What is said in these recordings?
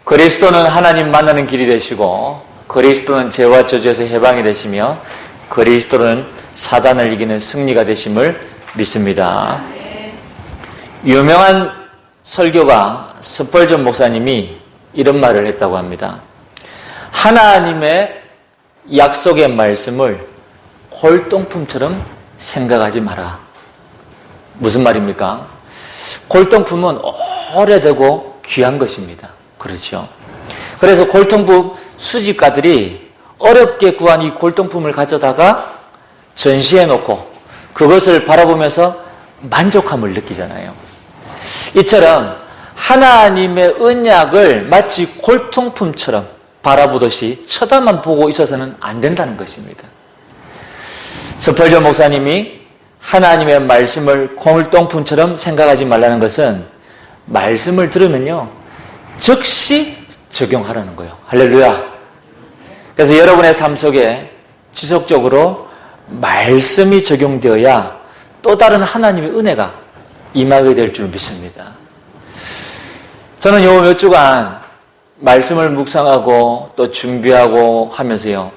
그리스도는 하나님 만나는 길이 되시고 그리스도는 죄와 저주에서 해방이 되시며 그리스도는 사단을 이기는 승리가 되심을 믿습니다. 유명한 설교가 스펄전 목사님이 이런 말을 했다고 합니다. 하나님의 약속의 말씀을 골동품처럼 생각하지 마라. 무슨 말입니까? 골동품은 오래되고 귀한 것입니다. 그렇죠? 그래서 골동품 수집가들이 어렵게 구한 이 골동품을 가져다가 전시해 놓고 그것을 바라보면서 만족함을 느끼잖아요. 이처럼 하나님의 언약을 마치 골동품처럼 바라보듯이 쳐다만 보고 있어서는 안 된다는 것입니다. 스펄전 목사님이 하나님의 말씀을 골동품처럼 생각하지 말라는 것은 말씀을 들으면요 즉시 적용하라는 거예요. 할렐루야. 그래서 여러분의 삶 속에 지속적으로 말씀이 적용되어야 또 다른 하나님의 은혜가 임하게 될 줄 믿습니다. 저는 요 몇 주간 말씀을 묵상하고 또 준비하고 하면서요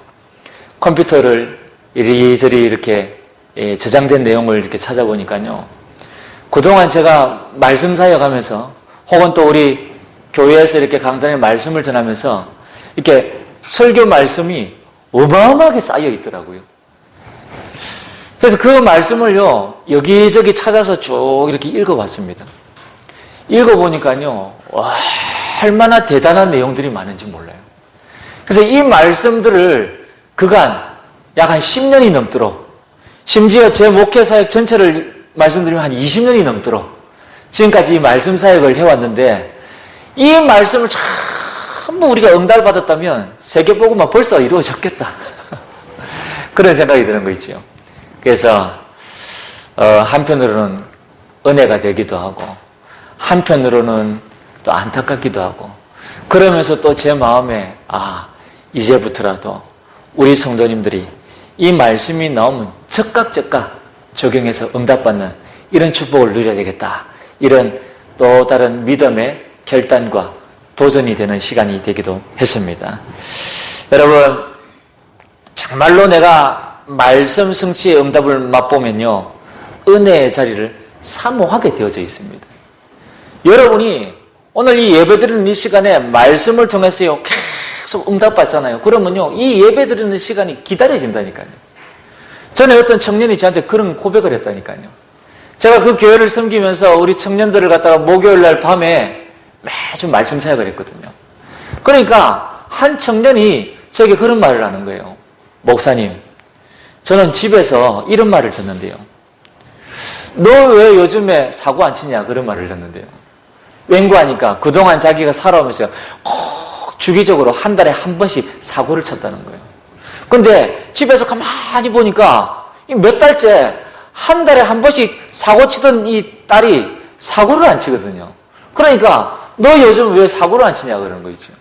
컴퓨터를 이리저리 이렇게 저장된 내용을 이렇게 찾아보니까요 그동안 제가 말씀 사역하면서 혹은 또 우리 교회에서 이렇게 강단에 말씀을 전하면서 이렇게 설교 말씀이 어마어마하게 쌓여 있더라고요. 그래서 그 말씀을요 여기저기 찾아서 쭉 이렇게 읽어봤습니다. 읽어보니까요 와, 얼마나 대단한 내용들이 많은지 몰라요. 그래서 이 말씀들을 그간 약 한 10년이 넘도록 심지어 제 목회 사역 전체를 말씀드리면 한 20년이 넘도록 지금까지 이 말씀 사역을 해왔는데 이 말씀을 전부 우리가 응답받았다면 세계복음만 벌써 이루어졌겠다. 그런 생각이 드는 거 있죠. 그래서 한편으로는 은혜가 되기도 하고 한편으로는 또 안타깝기도 하고 그러면서 또 제 마음에 이제부터라도 우리 성도님들이 이 말씀이 나오면 즉각 적용해서 응답받는 이런 축복을 누려야 되겠다. 이런 또 다른 믿음의 결단과 도전이 되는 시간이 되기도 했습니다. 여러분 정말로 내가 말씀 성취의 응답을 맛보면요 은혜의 자리를 사모하게 되어져 있습니다. 여러분이 오늘 이 예배드리는 이 시간에 말씀을 통해서요 계속 응답받잖아요. 그러면요 이 예배드리는 시간이 기다려진다니까요. 전에 어떤 청년이 저한테 그런 고백을 했다니까요. 제가 그 교회를 섬기면서 우리 청년들을 갖다가 목요일 날 밤에 매주 말씀 사역을 했거든요. 그러니까 한 청년이 저에게 그런 말을 하는 거예요. 목사님, 저는 집에서 이런 말을 듣는데요. 너 왜 요즘에 사고 안 치냐? 그런 말을 듣는데요. 왠고하니까 그동안 자기가 살아오면서 꼭 주기적으로 한 달에 한 번씩 사고를 쳤다는 거예요. 근데 집에서 가만히 보니까 몇 달째 한 달에 한 번씩 사고 치던 이 딸이 사고를 안 치거든요. 그러니까 너 요즘 왜 사고를 안 치냐 그러는 거 있죠.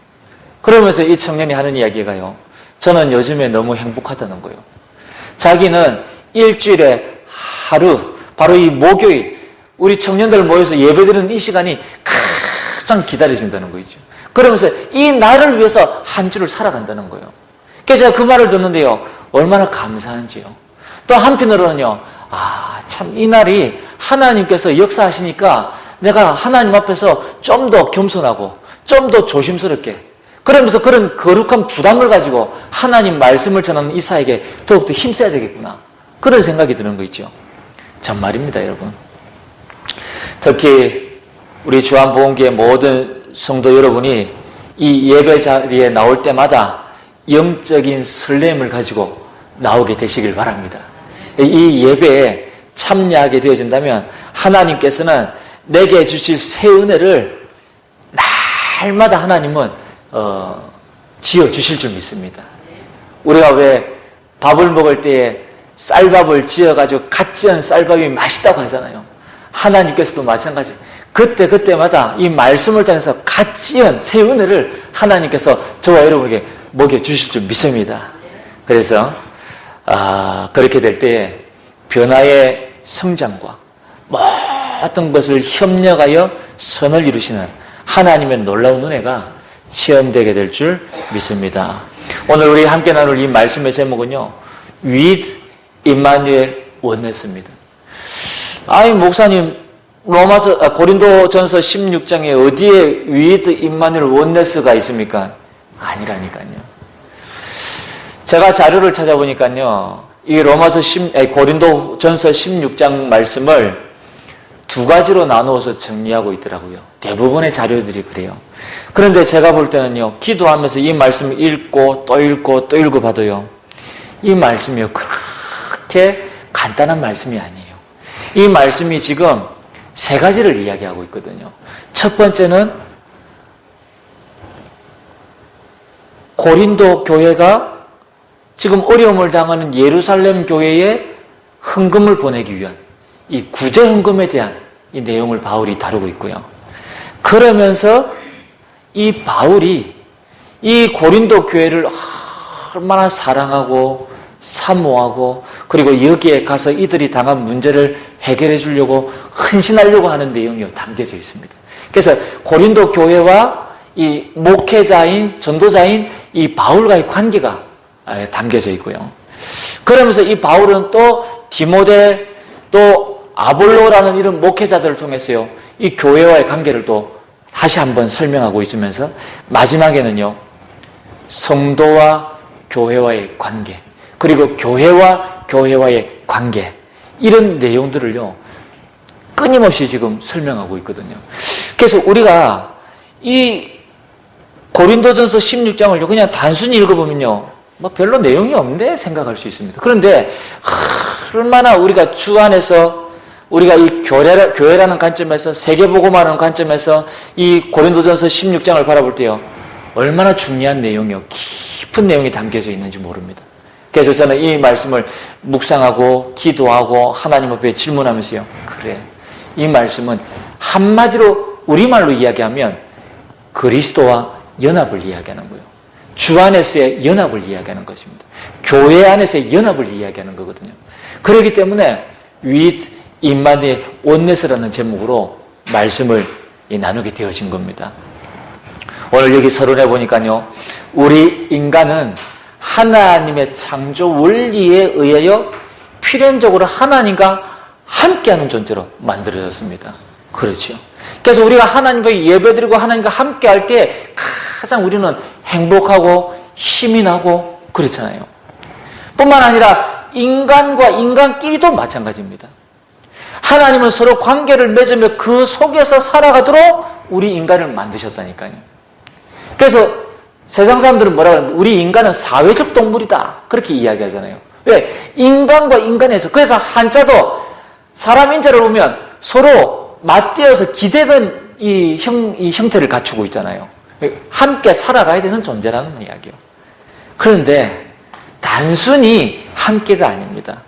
그러면서 이 청년이 하는 이야기가요. 저는 요즘에 너무 행복하다는 거예요. 자기는 일주일에 하루, 바로 이 목요일, 우리 청년들 모여서 예배드리는 이 시간이 가장 기다려진다는 거죠. 그러면서 이 날을 위해서 한 주를 살아간다는 거예요. 그래서 제가 그 말을 듣는데요. 얼마나 감사한지요. 또 한편으로는요. 참 이 날이 하나님께서 역사하시니까 내가 하나님 앞에서 좀 더 겸손하고 좀 더 조심스럽게 그러면서 그런 거룩한 부담을 가지고 하나님 말씀을 전하는 이사에게 더욱더 힘써야 되겠구나. 그런 생각이 드는 거 있죠. 정말입니다, 여러분. 특히 우리 주한복음교회 모든 성도 여러분이 이 예배 자리에 나올 때마다 영적인 설렘을 가지고 나오게 되시길 바랍니다. 이 예배에 참여하게 되어진다면 하나님께서는 내게 주실 새 은혜를 날마다 하나님은 지어주실 줄 믿습니다. 우리가 왜 밥을 먹을 때에 쌀밥을 지어가지고 갓 지은 쌀밥이 맛있다고 하잖아요. 하나님께서도 마찬가지. 그때마다 이 말씀을 통해서 갓 지은 새 은혜를 하나님께서 저와 여러분에게 먹여주실 줄 믿습니다. 그래서 그렇게 될 때에 변화의 성장과 모든 것을 협력하여 선을 이루시는 하나님의 놀라운 은혜가 체험되게 될 줄 믿습니다. 오늘 우리 함께 나눌 이 말씀의 제목은요, With Emmanuel Oneness입니다. 아이 목사님, 고린도전서 16장에 어디에 With Emmanuel Oneness가 있습니까? 아니라니까요. 제가 자료를 찾아보니까요, 이 고린도전서 16장 말씀을 두 가지로 나누어서 정리하고 있더라고요. 대부분의 자료들이 그래요. 그런데 제가 볼 때는요, 기도하면서 이 말씀을 읽고 또 읽고 또 읽어 봐도요, 이 말씀이요, 그렇게 간단한 말씀이 아니에요. 이 말씀이 지금 세 가지를 이야기하고 있거든요. 첫 번째는 고린도 교회가 지금 어려움을 당하는 예루살렘 교회에 헌금을 보내기 위한 이 구제 헌금에 대한 이 내용을 바울이 다루고 있고요. 그러면서 이 바울이 이 고린도 교회를 얼마나 사랑하고 사모하고 그리고 여기에 가서 이들이 당한 문제를 해결해 주려고 헌신하려고 하는 내용이 담겨져 있습니다. 그래서 고린도 교회와 이 목회자인 전도자인 이 바울과의 관계가 담겨져 있고요. 그러면서 이 바울은 또 디모데 또 아볼로라는 이런 목회자들을 통해서요, 이 교회와의 관계를 또 다시 한번 설명하고 있으면서 마지막에는요, 성도와 교회와의 관계, 그리고 교회와 교회와의 관계, 이런 내용들을요, 끊임없이 지금 설명하고 있거든요. 그래서 우리가 이 고린도전서 16장을요, 그냥 단순히 읽어보면요, 뭐 별로 내용이 없는데 생각할 수 있습니다. 그런데 얼마나 우리가 주 안에서 우리가 이 교회라는 관점에서, 세계복음화라는 관점에서 이 고린도전서 16장을 바라볼 때요, 얼마나 중요한 내용이요, 깊은 내용이 담겨져 있는지 모릅니다. 그래서 저는 이 말씀을 묵상하고 기도하고 하나님 앞에 질문하면서요, 그래, 이 말씀은 한마디로 우리말로 이야기하면 그리스도와 연합을 이야기하는 거예요. 주 안에서의 연합을 이야기하는 것입니다. 교회 안에서의 연합을 이야기하는 거거든요. 그렇기 때문에 With Emmanuel Oneness라는 제목으로 말씀을 나누게 되어진 겁니다. 오늘 여기 서론에 보니까요, 우리 인간은 하나님의 창조 원리에 의하여 필연적으로 하나님과 함께하는 존재로 만들어졌습니다. 그렇죠. 그래서 우리가 하나님과 예배드리고 하나님과 함께할 때 가장 우리는 행복하고 힘이 나고 그렇잖아요. 뿐만 아니라 인간과 인간끼리도 마찬가지입니다. 하나님은 서로 관계를 맺으며 그 속에서 살아가도록 우리 인간을 만드셨다니까요. 그래서 세상 사람들은 뭐라고 하냐면 우리 인간은 사회적 동물이다, 그렇게 이야기하잖아요. 왜? 인간과 인간에서. 그래서 한자도 사람 인자를 보면 서로 맞대어서 기대는 이 형태를 갖추고 있잖아요. 함께 살아가야 되는 존재라는 이야기요. 그런데 단순히 함께가 아닙니다.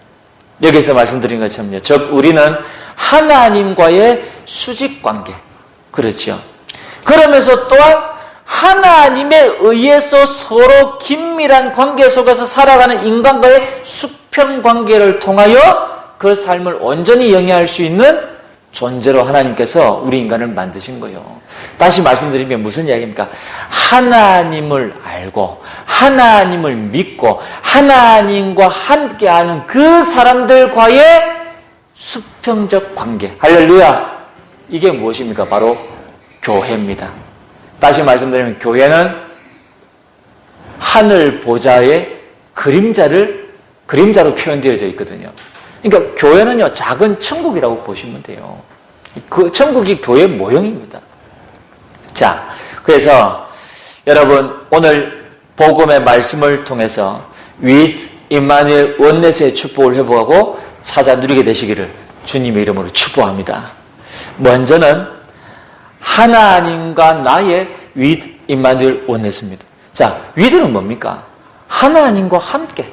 여기서 말씀드린 것처럼요, 즉 우리는 하나님과의 수직관계, 그렇죠. 그러면서 또한 하나님에 의해서 서로 긴밀한 관계 속에서 살아가는 인간과의 수평관계를 통하여 그 삶을 온전히 영위할 수 있는 존재로 하나님께서 우리 인간을 만드신 거예요. 다시 말씀드리면 무슨 이야기입니까? 하나님을 알고 하나님을 믿고 하나님과 함께하는 그 사람들과의 수평적 관계, 할렐루야! 이게 무엇입니까? 바로 교회입니다. 다시 말씀드리면 교회는 하늘 보좌의 그림자로 표현되어져 있거든요. 그러니까 교회는요, 작은 천국이라고 보시면 돼요. 그 천국이 교회의 모형입니다. 자, 그래서 여러분 오늘 복음의 말씀을 통해서 With Emmanuel Oneness의 축복을 회복하고 찾아 누리게 되시기를 주님의 이름으로 축복합니다. 먼저는 하나님과 나의 With Emmanuel Oneness입니다. 자, With는 뭡니까? 하나님과 함께.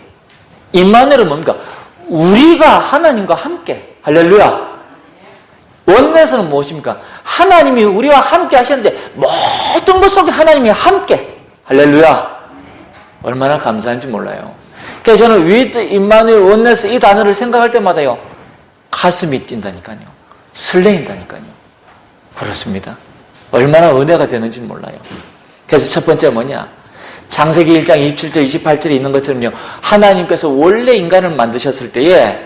Emmanuel은 뭡니까? 우리가 하나님과 함께. 할렐루야. 원내에서는 무엇입니까? 하나님이 우리와 함께 하시는데 모든 것 속에 하나님이 함께. 할렐루야. 얼마나 감사한지 몰라요. 그래서 저는 With Emmanuel Oneness 이 단어를 생각할 때마다요, 가슴이 뛴다니까요. 설레인다니까요. 그렇습니다. 얼마나 은혜가 되는지 몰라요. 그래서 첫 번째 뭐냐? 창세기 1장 27절 28절에 있는 것처럼요, 하나님께서 원래 인간을 만드셨을 때에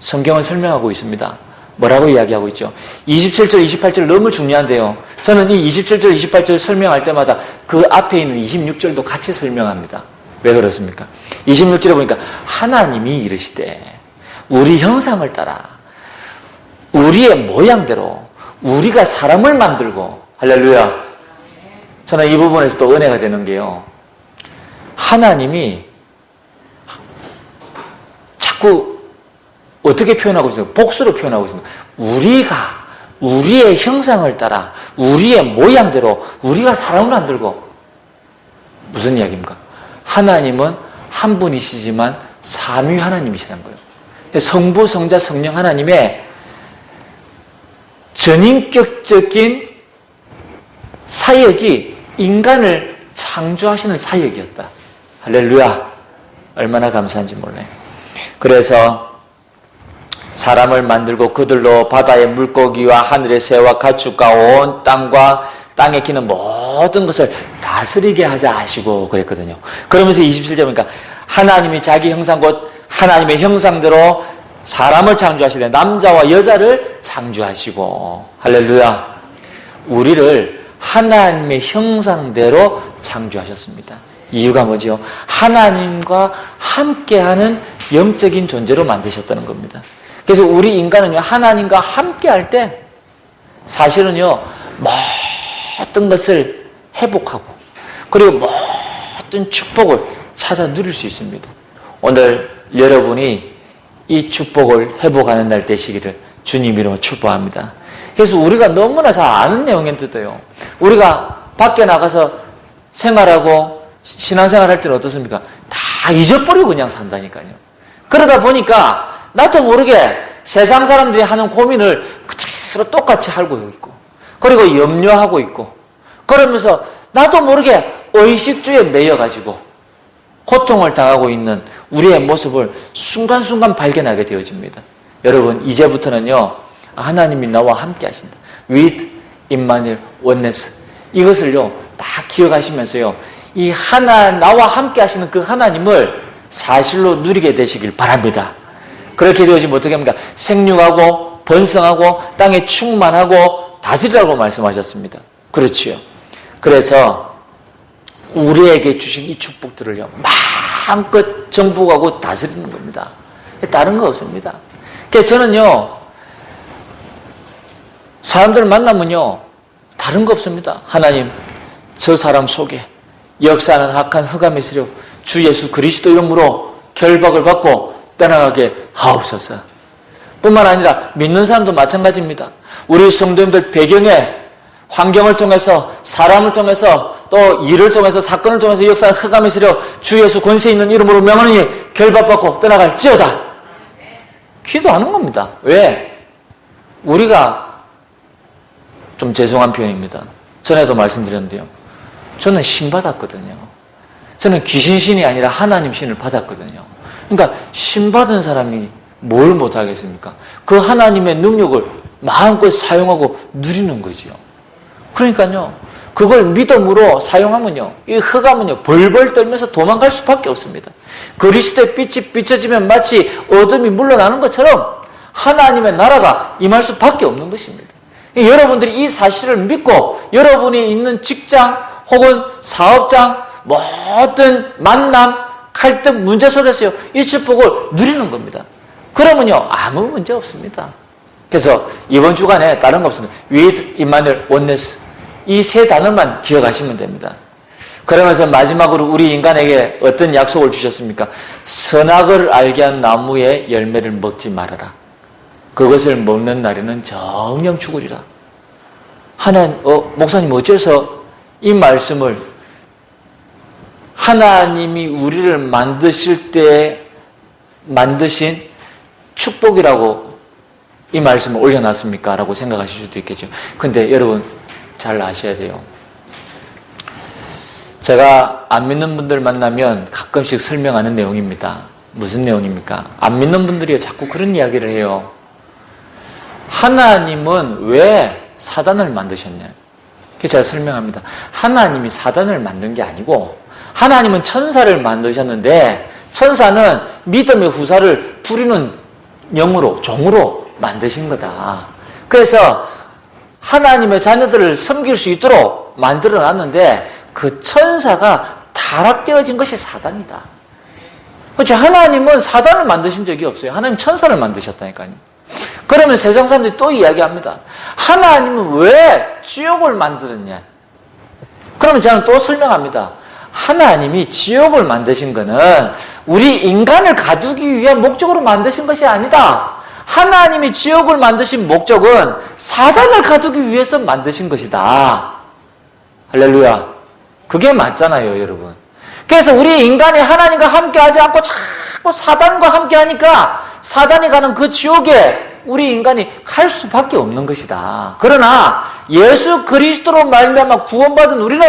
성경은 설명하고 있습니다. 뭐라고 이야기하고 있죠? 27절 28절 너무 중요한데요, 저는 이 27절 28절 설명할 때마다 그 앞에 있는 26절도 같이 설명합니다. 왜 그렇습니까? 26절에 보니까 하나님이 이르시되 우리 형상을 따라 우리의 모양대로 우리가 사람을 만들고, 할렐루야. 저는 이 부분에서 또 은혜가 되는 게요, 하나님이 자꾸 어떻게 표현하고 있어요? 복수로 표현하고 있습니다. 우리가 우리의 형상을 따라 우리의 모양대로 우리가 사람을 만들고. 무슨 이야기입니까? 하나님은 한 분이시지만 삼위 하나님이시라는 거예요. 성부, 성자, 성령 하나님의 전인격적인 사역이 인간을 창조하시는 사역이었다. 할렐루야. 얼마나 감사한지 몰라요. 그래서 사람을 만들고 그들로 바다의 물고기와 하늘의 새와 가축과 온 땅과 땅에 기는 모든 것을 다스리게 하자 하시고 그랬거든요. 그러면서 27절 보니까 하나님이 자기 형상 곧 하나님의 형상대로 사람을 창조하시되 남자와 여자를 창조하시고. 할렐루야. 우리를 하나님의 형상대로 창조하셨습니다. 이유가 뭐지요? 하나님과 함께하는 영적인 존재로 만드셨다는 겁니다. 그래서 우리 인간은요, 하나님과 함께할 때 사실은요, 모든 것을 회복하고 그리고 모든 축복을 찾아 누릴 수 있습니다. 오늘 여러분이 이 축복을 회복하는 날 되시기를 주님 이름으로 축복합니다. 그래서 우리가 너무나 잘 아는 내용인데도요, 우리가 밖에 나가서 생활하고 신앙생활 할 때는 어떻습니까? 다 잊어버리고 그냥 산다니까요. 그러다 보니까 나도 모르게 세상 사람들이 하는 고민을 그대로 똑같이 알고 있고, 그리고 염려하고 있고, 그러면서 나도 모르게 의식주에 매여가지고 고통을 당하고 있는 우리의 모습을 순간순간 발견하게 되어집니다. 여러분, 이제부터는요, 하나님이 나와 함께 하신다. With Immanuel Oneness. 이것을요, 다 기억하시면서요, 이 나와 함께 하시는 그 하나님을 사실로 누리게 되시길 바랍니다. 그렇게 되어지면 어떻게 합니까? 생육하고 번성하고 땅에 충만하고 다스리라고 말씀하셨습니다. 그렇지요. 그래서 우리에게 주신 이 축복들을요, 마음껏 정복하고 다스리는 겁니다. 다른 거 없습니다. 그래서 저는요, 사람들 만나면요, 다른 거 없습니다. 하나님, 저 사람 속에 역사하는 악한 흑암이 있으려 주 예수 그리스도 이름으로 결박을 받고 떠나가게 하옵소서. 뿐만 아니라 믿는 사람도 마찬가지입니다. 우리 성도님들 배경에 환경을 통해서, 사람을 통해서, 또 일을 통해서, 사건을 통해서 역사하는 흑암이 있으려 주 예수 권세 있는 이름으로 명하노니 결박받고 떠나갈지어다. 기도하는 겁니다. 왜? 우리가, 좀 죄송한 표현입니다. 전에도 말씀드렸는데요, 저는 신 받았거든요. 저는 귀신신이 아니라 하나님 신을 받았거든요. 그러니까 신 받은 사람이 뭘 못하겠습니까? 그 하나님의 능력을 마음껏 사용하고 누리는 거지요. 그러니까요, 그걸 믿음으로 사용하면요, 이 흑암은요, 벌벌 떨면서 도망갈 수밖에 없습니다. 그리스도의 빛이 비춰지면 마치 어둠이 물러나는 것처럼 하나님의 나라가 임할 수밖에 없는 것입니다. 여러분들이 이 사실을 믿고 여러분이 있는 직장 혹은 사업장, 모든 만남, 갈등, 문제 속에서요, 이 축복을 누리는 겁니다. 그러면요, 아무 문제 없습니다. 그래서 이번 주간에 다른 거 없습니다. With Immanuel Oneness. 이 세 단어만 기억하시면 됩니다. 그러면서 마지막으로 우리 인간에게 어떤 약속을 주셨습니까? 선악을 알게 한 나무의 열매를 먹지 말아라. 그것을 먹는 날에는 정령 죽으리라. 목사님 어째서 이 말씀을 하나님이 우리를 만드실 때 만드신 축복이라고 이 말씀을 올려놨습니까? 라고 생각하실 수도 있겠죠. 근데 여러분 잘 아셔야 돼요. 제가 안 믿는 분들 만나면 가끔씩 설명하는 내용입니다. 무슨 내용입니까? 안 믿는 분들이 자꾸 그런 이야기를 해요. 하나님은 왜 사단을 만드셨냐? 그래서 제가 설명합니다. 하나님이 사단을 만든 게 아니고 하나님은 천사를 만드셨는데 천사는 믿음의 후사를 부리는 영으로, 종으로 만드신 거다. 그래서 하나님의 자녀들을 섬길 수 있도록 만들어 놨는데 그 천사가 타락되어진 것이 사단이다. 그렇죠. 하나님은 사단을 만드신 적이 없어요. 하나님 천사를 만드셨다니까요. 그러면 세상 사람들이 또 이야기합니다. 하나님은 왜 지옥을 만들었냐? 그러면 저는 또 설명합니다. 하나님이 지옥을 만드신 것은 우리 인간을 가두기 위한 목적으로 만드신 것이 아니다. 하나님이 지옥을 만드신 목적은 사단을 가두기 위해서 만드신 것이다. 할렐루야. 그게 맞잖아요, 여러분. 그래서 우리 인간이 하나님과 함께 하지 않고 자꾸 사단과 함께 하니까 사단이 가는 그 지옥에 우리 인간이 갈 수밖에 없는 것이다. 그러나 예수 그리스도로 말미암아 구원받은 우리는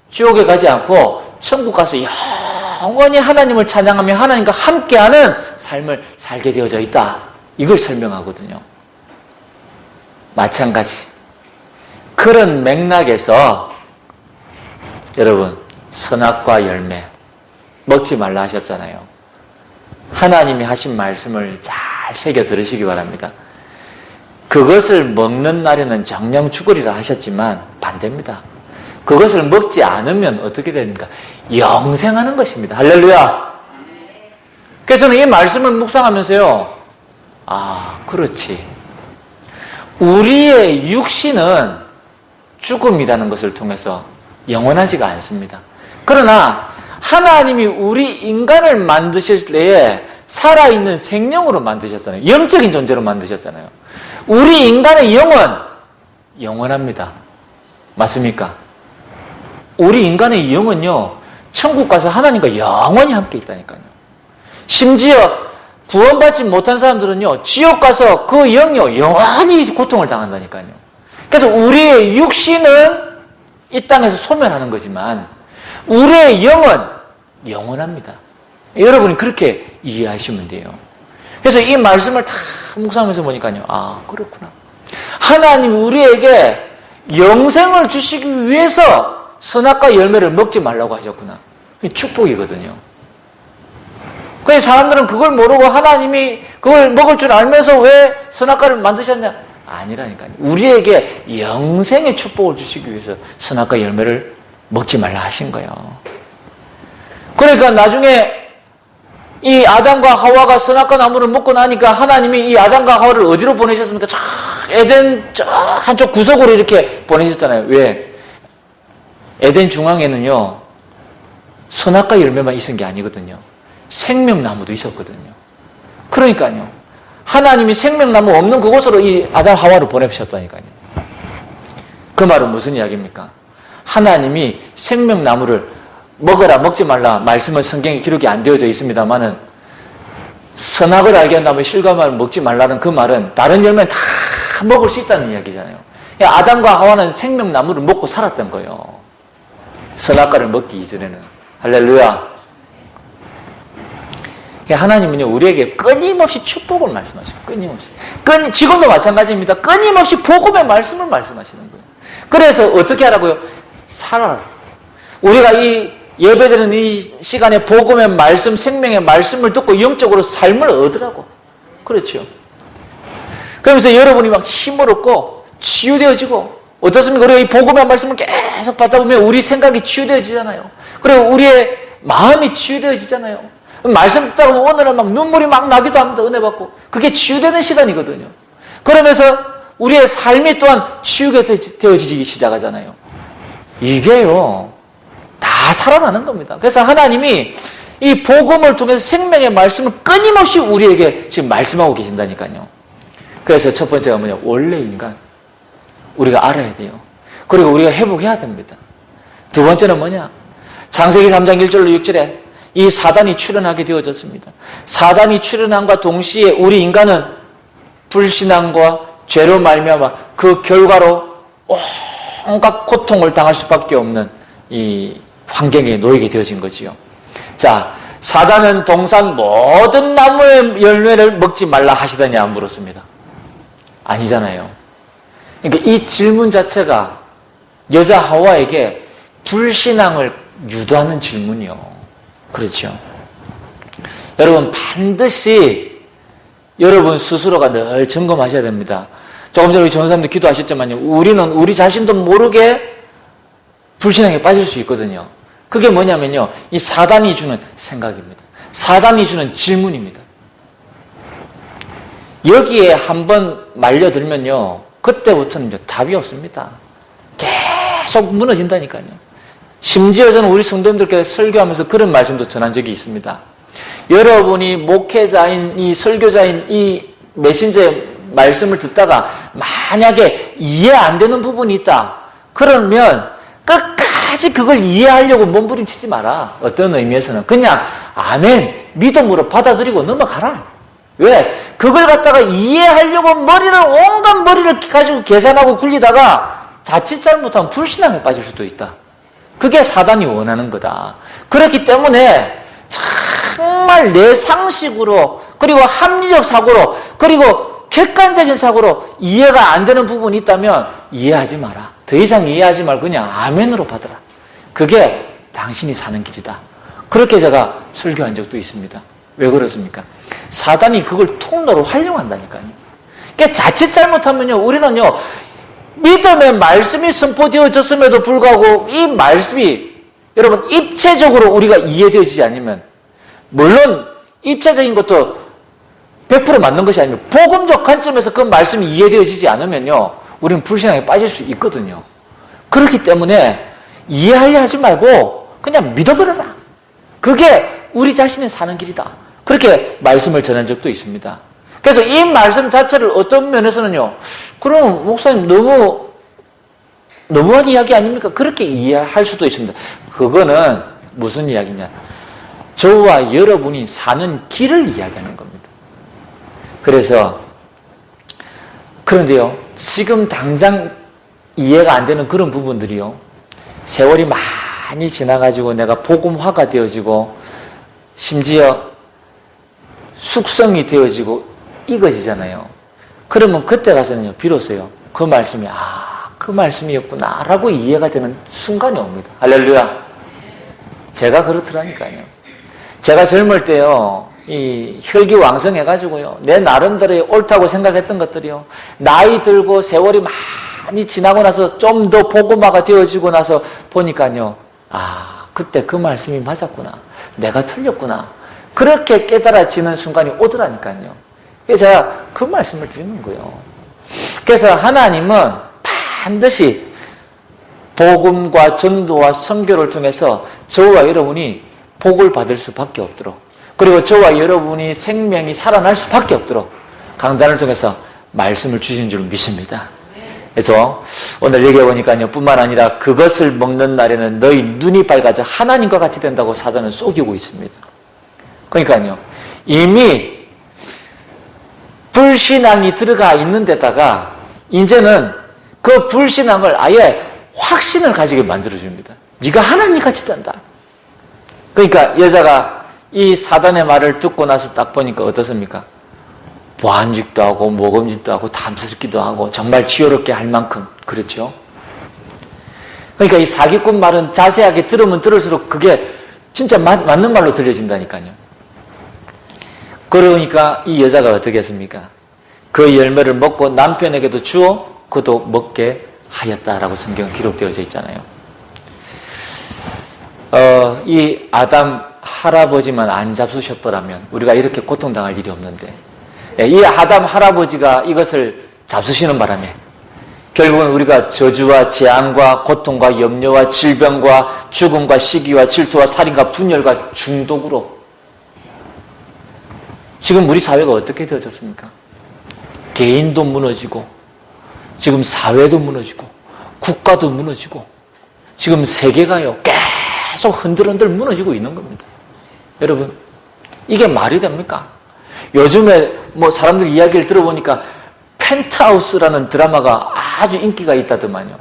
지옥에 가지 않고 천국 가서 영원히 하나님을 찬양하며 하나님과 함께하는 삶을 살게 되어져 있다. 이걸 설명하거든요. 마찬가지. 그런 맥락에서 여러분 선악과 열매 먹지 말라 하셨잖아요. 하나님이 하신 말씀을 잘 새겨 들으시기 바랍니다. 그것을 먹는 날에는 정령 죽으리라 하셨지만 반대입니다. 그것을 먹지 않으면 어떻게 됩니까? 영생하는 것입니다. 할렐루야. 그래서 저는 이 말씀을 묵상하면서요. 아, 그렇지. 우리의 육신은 죽음이라는 것을 통해서 영원하지가 않습니다. 그러나 하나님이 우리 인간을 만드실 때에 살아있는 생명으로 만드셨잖아요. 영적인 존재로 만드셨잖아요. 우리 인간의 영은 영원합니다. 맞습니까? 우리 인간의 영은요, 천국 가서 하나님과 영원히 함께 있다니까요. 심지어 구원받지 못한 사람들은요, 지옥 가서 그 영이요, 영원히 고통을 당한다니까요. 그래서 우리의 육신은 이 땅에서 소멸하는 거지만 우리의 영은 영원합니다. 여러분이 그렇게 이해하시면 돼요. 그래서 이 말씀을 다 묵상하면서 보니까요. 아, 그렇구나. 하나님 우리에게 영생을 주시기 위해서 선악과 열매를 먹지 말라고 하셨구나. 그게 축복이거든요. 그래서 사람들은 그걸 모르고 하나님이 그걸 먹을 줄 알면서 왜 선악과를 만드셨냐? 아니라니까요. 우리에게 영생의 축복을 주시기 위해서 선악과 열매를 먹지 말라 하신 거예요. 그러니까 나중에 이 아담과 하와가 선악과 나무를 먹고 나니까 하나님이 이 아담과 하와를 어디로 보내셨습니까? 저 에덴 저 한쪽 구석으로 이렇게 보내셨잖아요. 왜? 에덴 중앙에는요, 선악과 열매만 있은 게 아니거든요. 생명나무도 있었거든요. 그러니까요. 하나님이 생명나무 없는 그곳으로 이 아담 하와를 보내셨다니까요. 그 말은 무슨 이야기입니까? 하나님이 생명나무를 먹어라 먹지 말라 말씀은 성경에 기록이 안 되어져 있습니다만은 선악을 알게 한다면 실과를 먹지 말라는 그 말은 다른 열매는 다 먹을 수 있다는 이야기잖아요. 아담과 하와는 생명나무를 먹고 살았던 거예요. 선악과를 먹기 이전에는. 할렐루야. 하나님은요, 우리에게 끊임없이 축복을 말씀하셔요. 끊임없이. 지금도 마찬가지입니다. 끊임없이 복음의 말씀을 말씀하시는 거예요. 그래서 어떻게 하라고요? 살아라. 우리가 이 예배드리는 이 시간에 복음의 말씀, 생명의 말씀을 듣고 영적으로 삶을 얻으라고. 그렇죠. 그러면서 여러분이 막 힘을 얻고 치유되어지고, 어떻습니까? 우리가 이 복음의 말씀을 계속 받다 보면 우리 생각이 치유되어지잖아요. 그리고 우리의 마음이 치유되어지잖아요. 말씀 듣다 보면 오늘은 막 눈물이 막 나기도 합니다. 은혜 받고. 그게 치유되는 시간이거든요. 그러면서 우리의 삶이 또한 치유가 되어지기 시작하잖아요. 이게요, 다 살아나는 겁니다. 그래서 하나님이 이 복음을 통해서 생명의 말씀을 끊임없이 우리에게 지금 말씀하고 계신다니까요. 그래서 첫 번째가 뭐냐? 원래 인간. 우리가 알아야 돼요. 그리고 우리가 회복해야 됩니다. 두 번째는 뭐냐? 창세기 3장 1절로 6절에 이 사단이 출현하게 되어졌습니다. 사단이 출현함과 동시에 우리 인간은 불신앙과 죄로 말미암아 그 결과로 온갖 고통을 당할 수밖에 없는 이 환경에 놓이게 되어진 거지요. 자, 사단은 동산 모든 나무의 열매를 먹지 말라 하시더냐 물었습니다. 아니잖아요. 그러니까 이 질문 자체가 여자 하와에게 불신앙을 유도하는 질문이요. 그렇죠. 여러분 반드시 여러분 스스로가 늘 점검하셔야 됩니다. 조금 전에 우리 전사님도 기도하셨지만요. 우리는 우리 자신도 모르게 불신앙에 빠질 수 있거든요. 그게 뭐냐면요. 이 사단이 주는 생각입니다. 사단이 주는 질문입니다. 여기에 한번 말려들면요. 그때부터는 이제 답이 없습니다. 계속 무너진다니까요. 심지어 저는 우리 성도님들께 설교하면서 그런 말씀도 전한 적이 있습니다. 여러분이 목회자인 이 설교자인 이 메신저의 말씀을 듣다가 만약에 이해 안 되는 부분이 있다. 그러면 끝까지 그걸 이해하려고 몸부림치지 마라. 어떤 의미에서는 그냥 아멘 믿음으로 받아들이고 넘어가라. 왜? 그걸 갖다가 이해하려고 온갖 머리를 가지고 계산하고 굴리다가 자칫 잘못하면 불신앙에 빠질 수도 있다. 그게 사단이 원하는 거다. 그렇기 때문에 정말 내 상식으로 그리고 합리적 사고로 그리고 객관적인 사고로 이해가 안 되는 부분이 있다면 이해하지 마라. 더 이상 이해하지 말고 그냥 아멘으로 받아라. 그게 당신이 사는 길이다. 그렇게 제가 설교한 적도 있습니다. 왜 그렇습니까? 사단이 그걸 통로로 활용한다니까요. 그러니까 자칫 잘못하면요, 우리는요, 믿음의 말씀이 선포되어졌음에도 불구하고 이 말씀이 여러분 입체적으로 우리가 이해되어지지 않으면 물론 입체적인 것도 100% 맞는 것이 아니면 복음적 관점에서 그 말씀이 이해되어지지 않으면요, 우리는 불신앙에 빠질 수 있거든요. 그렇기 때문에 이해하려 하지 말고 그냥 믿어버려라. 그게 우리 자신이 사는 길이다. 그렇게 말씀을 전한 적도 있습니다. 그래서 이 말씀 자체를 어떤 면에서는요, 그럼 목사님 너무한 이야기 아닙니까? 그렇게 이해할 수도 있습니다. 그거는 무슨 이야기냐? 저와 여러분이 사는 길을 이야기하는 겁니다. 그래서 그런데요, 지금 당장 이해가 안 되는 그런 부분들이요, 세월이 많이 지나가지고 내가 복음화가 되어지고 심지어 숙성이 되어지고 익어지잖아요. 그러면 그때 가서는요, 비로소요, 그 말씀이 그 말씀이었구나 라고 이해가 되는 순간이 옵니다. 할렐루야. 제가 그렇더라니까요. 제가 젊을 때요, 이 혈기왕성해가지고요, 내 나름대로 옳다고 생각했던 것들이요, 나이 들고 세월이 많이 지나고 나서 좀 더 복음화가 되어지고 나서 보니까요, 그때 그 말씀이 맞았구나, 내가 틀렸구나, 그렇게 깨달아지는 순간이 오더라니까요. 그래서 제가 그 말씀을 드리는 거예요. 그래서 하나님은 반드시 복음과 전도와 선교를 통해서 저와 여러분이 복을 받을 수밖에 없도록, 그리고 저와 여러분이 생명이 살아날 수밖에 없도록 강단을 통해서 말씀을 주신 줄 믿습니다. 그래서 오늘 얘기해 보니까요, 뿐만 아니라 그것을 먹는 날에는 너희 눈이 밝아져 하나님과 같이 된다고 사단은 속이고 있습니다. 그러니까요, 이미 불신앙이 들어가 있는 데다가 이제는 그 불신앙을 아예 확신을 가지게 만들어줍니다. 네가 하나님 같이 된다. 그러니까 여자가 이 사단의 말을 듣고 나서 딱 보니까 어떻습니까? 보안직도 하고 모금직도 하고 탐스럽기도 하고 정말 지혜롭게 할 만큼, 그렇죠? 그러니까 이 사기꾼 말은 자세하게 들으면 들을수록 그게 진짜 맞는 말로 들려진다니까요. 그러니까 이 여자가 어떻게 했습니까? 그 열매를 먹고 남편에게도 주어 그도 먹게 하였다라고 성경에 기록되어져 있잖아요. 이 아담 할아버지만 안 잡수셨더라면 우리가 이렇게 고통당할 일이 없는데, 이 아담 할아버지가 이것을 잡수시는 바람에 결국은 우리가 저주와 재앙과 고통과 염려와 질병과 죽음과 시기와 질투와 살인과 분열과 중독으로 지금 우리 사회가 어떻게 되어졌습니까? 개인도 무너지고 지금 사회도 무너지고 국가도 무너지고 지금 세계가요 계속 흔들흔들 무너지고 있는 겁니다. 여러분, 이게 말이 됩니까? 요즘에 뭐 사람들 이야기를 들어보니까 펜트하우스라는 드라마가 아주 인기가 있다더만요.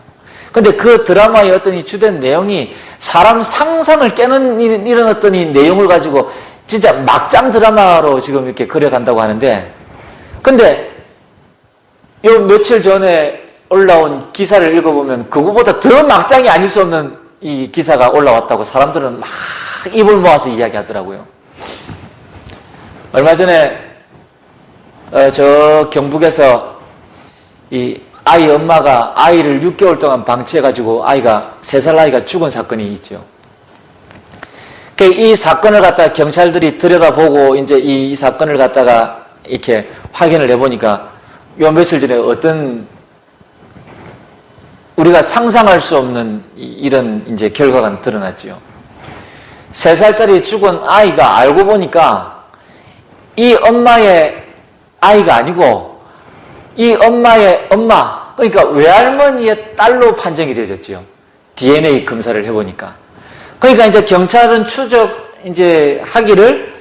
근데 그 드라마의 어떤 이 주된 내용이 사람 상상을 깨는 이런 어떤 이 내용을 가지고 진짜 막장 드라마로 지금 이렇게 그려간다고 하는데, 근데 요 며칠 전에 올라온 기사를 읽어보면 그거보다 더 막장이 아닐 수 없는 이 기사가 올라왔다고 사람들은 막 입을 모아서 이야기하더라고요. 얼마 전에 저 경북에서 이 아이 엄마가 아이를 6개월 동안 방치해가지고 아이가 3살 아이가 죽은 사건이 있죠. 이 사건을 갖다가 경찰들이 들여다보고 이제 이 사건을 갖다가 이렇게 확인을 해보니까 요 며칠 전에 어떤 우리가 상상할 수 없는 이런 이제 결과가 드러났죠. 3살짜리 죽은 아이가 알고 보니까 이 엄마의 아이가 아니고 이 엄마의 엄마, 그러니까 외할머니의 딸로 판정이 되어졌죠. DNA 검사를 해보니까. 그러니까 이제 경찰은 이제 하기를,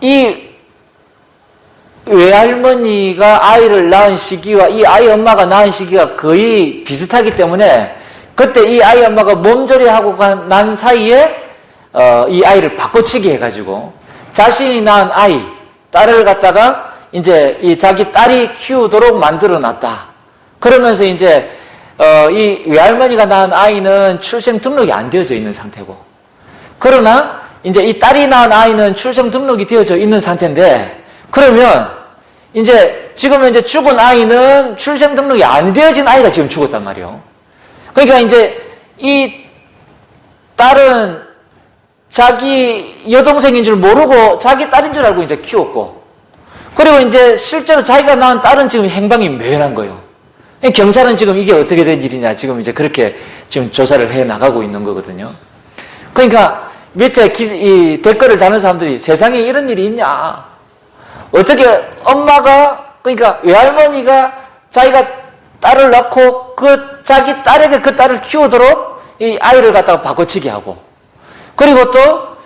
이 외할머니가 아이를 낳은 시기와 이 아이 엄마가 낳은 시기가 거의 비슷하기 때문에 그때 이 아이 엄마가 몸조리하고 난 사이에 이 아이를 바꿔치기 해가지고 자신이 낳은 아이, 딸을 갖다가 이제 이 자기 딸이 키우도록 만들어 놨다. 그러면서 이제 이 외할머니가 낳은 아이는 출생 등록이 안 되어져 있는 상태고, 그러나 이제 이 딸이 낳은 아이는 출생 등록이 되어져 있는 상태인데, 그러면 이제 지금 이제 죽은 아이는 출생 등록이 안 되어진 아이가 지금 죽었단 말이에요. 그러니까 이제 이 딸은 자기 여동생인 줄 모르고 자기 딸인 줄 알고 이제 키웠고, 그리고 이제 실제로 자기가 낳은 딸은 지금 행방이 묘연한 거예요. 경찰은 지금 이게 어떻게 된 일이냐 지금 이제 그렇게 지금 조사를 해 나가고 있는 거거든요. 그러니까 밑에 이 댓글을 다는 사람들이 세상에 이런 일이 있냐? 어떻게 엄마가, 그러니까 외할머니가 자기가 딸을 낳고 자기 딸에게 그 딸을 키우도록 이 아이를 갖다가 바꿔치기 하고, 그리고 또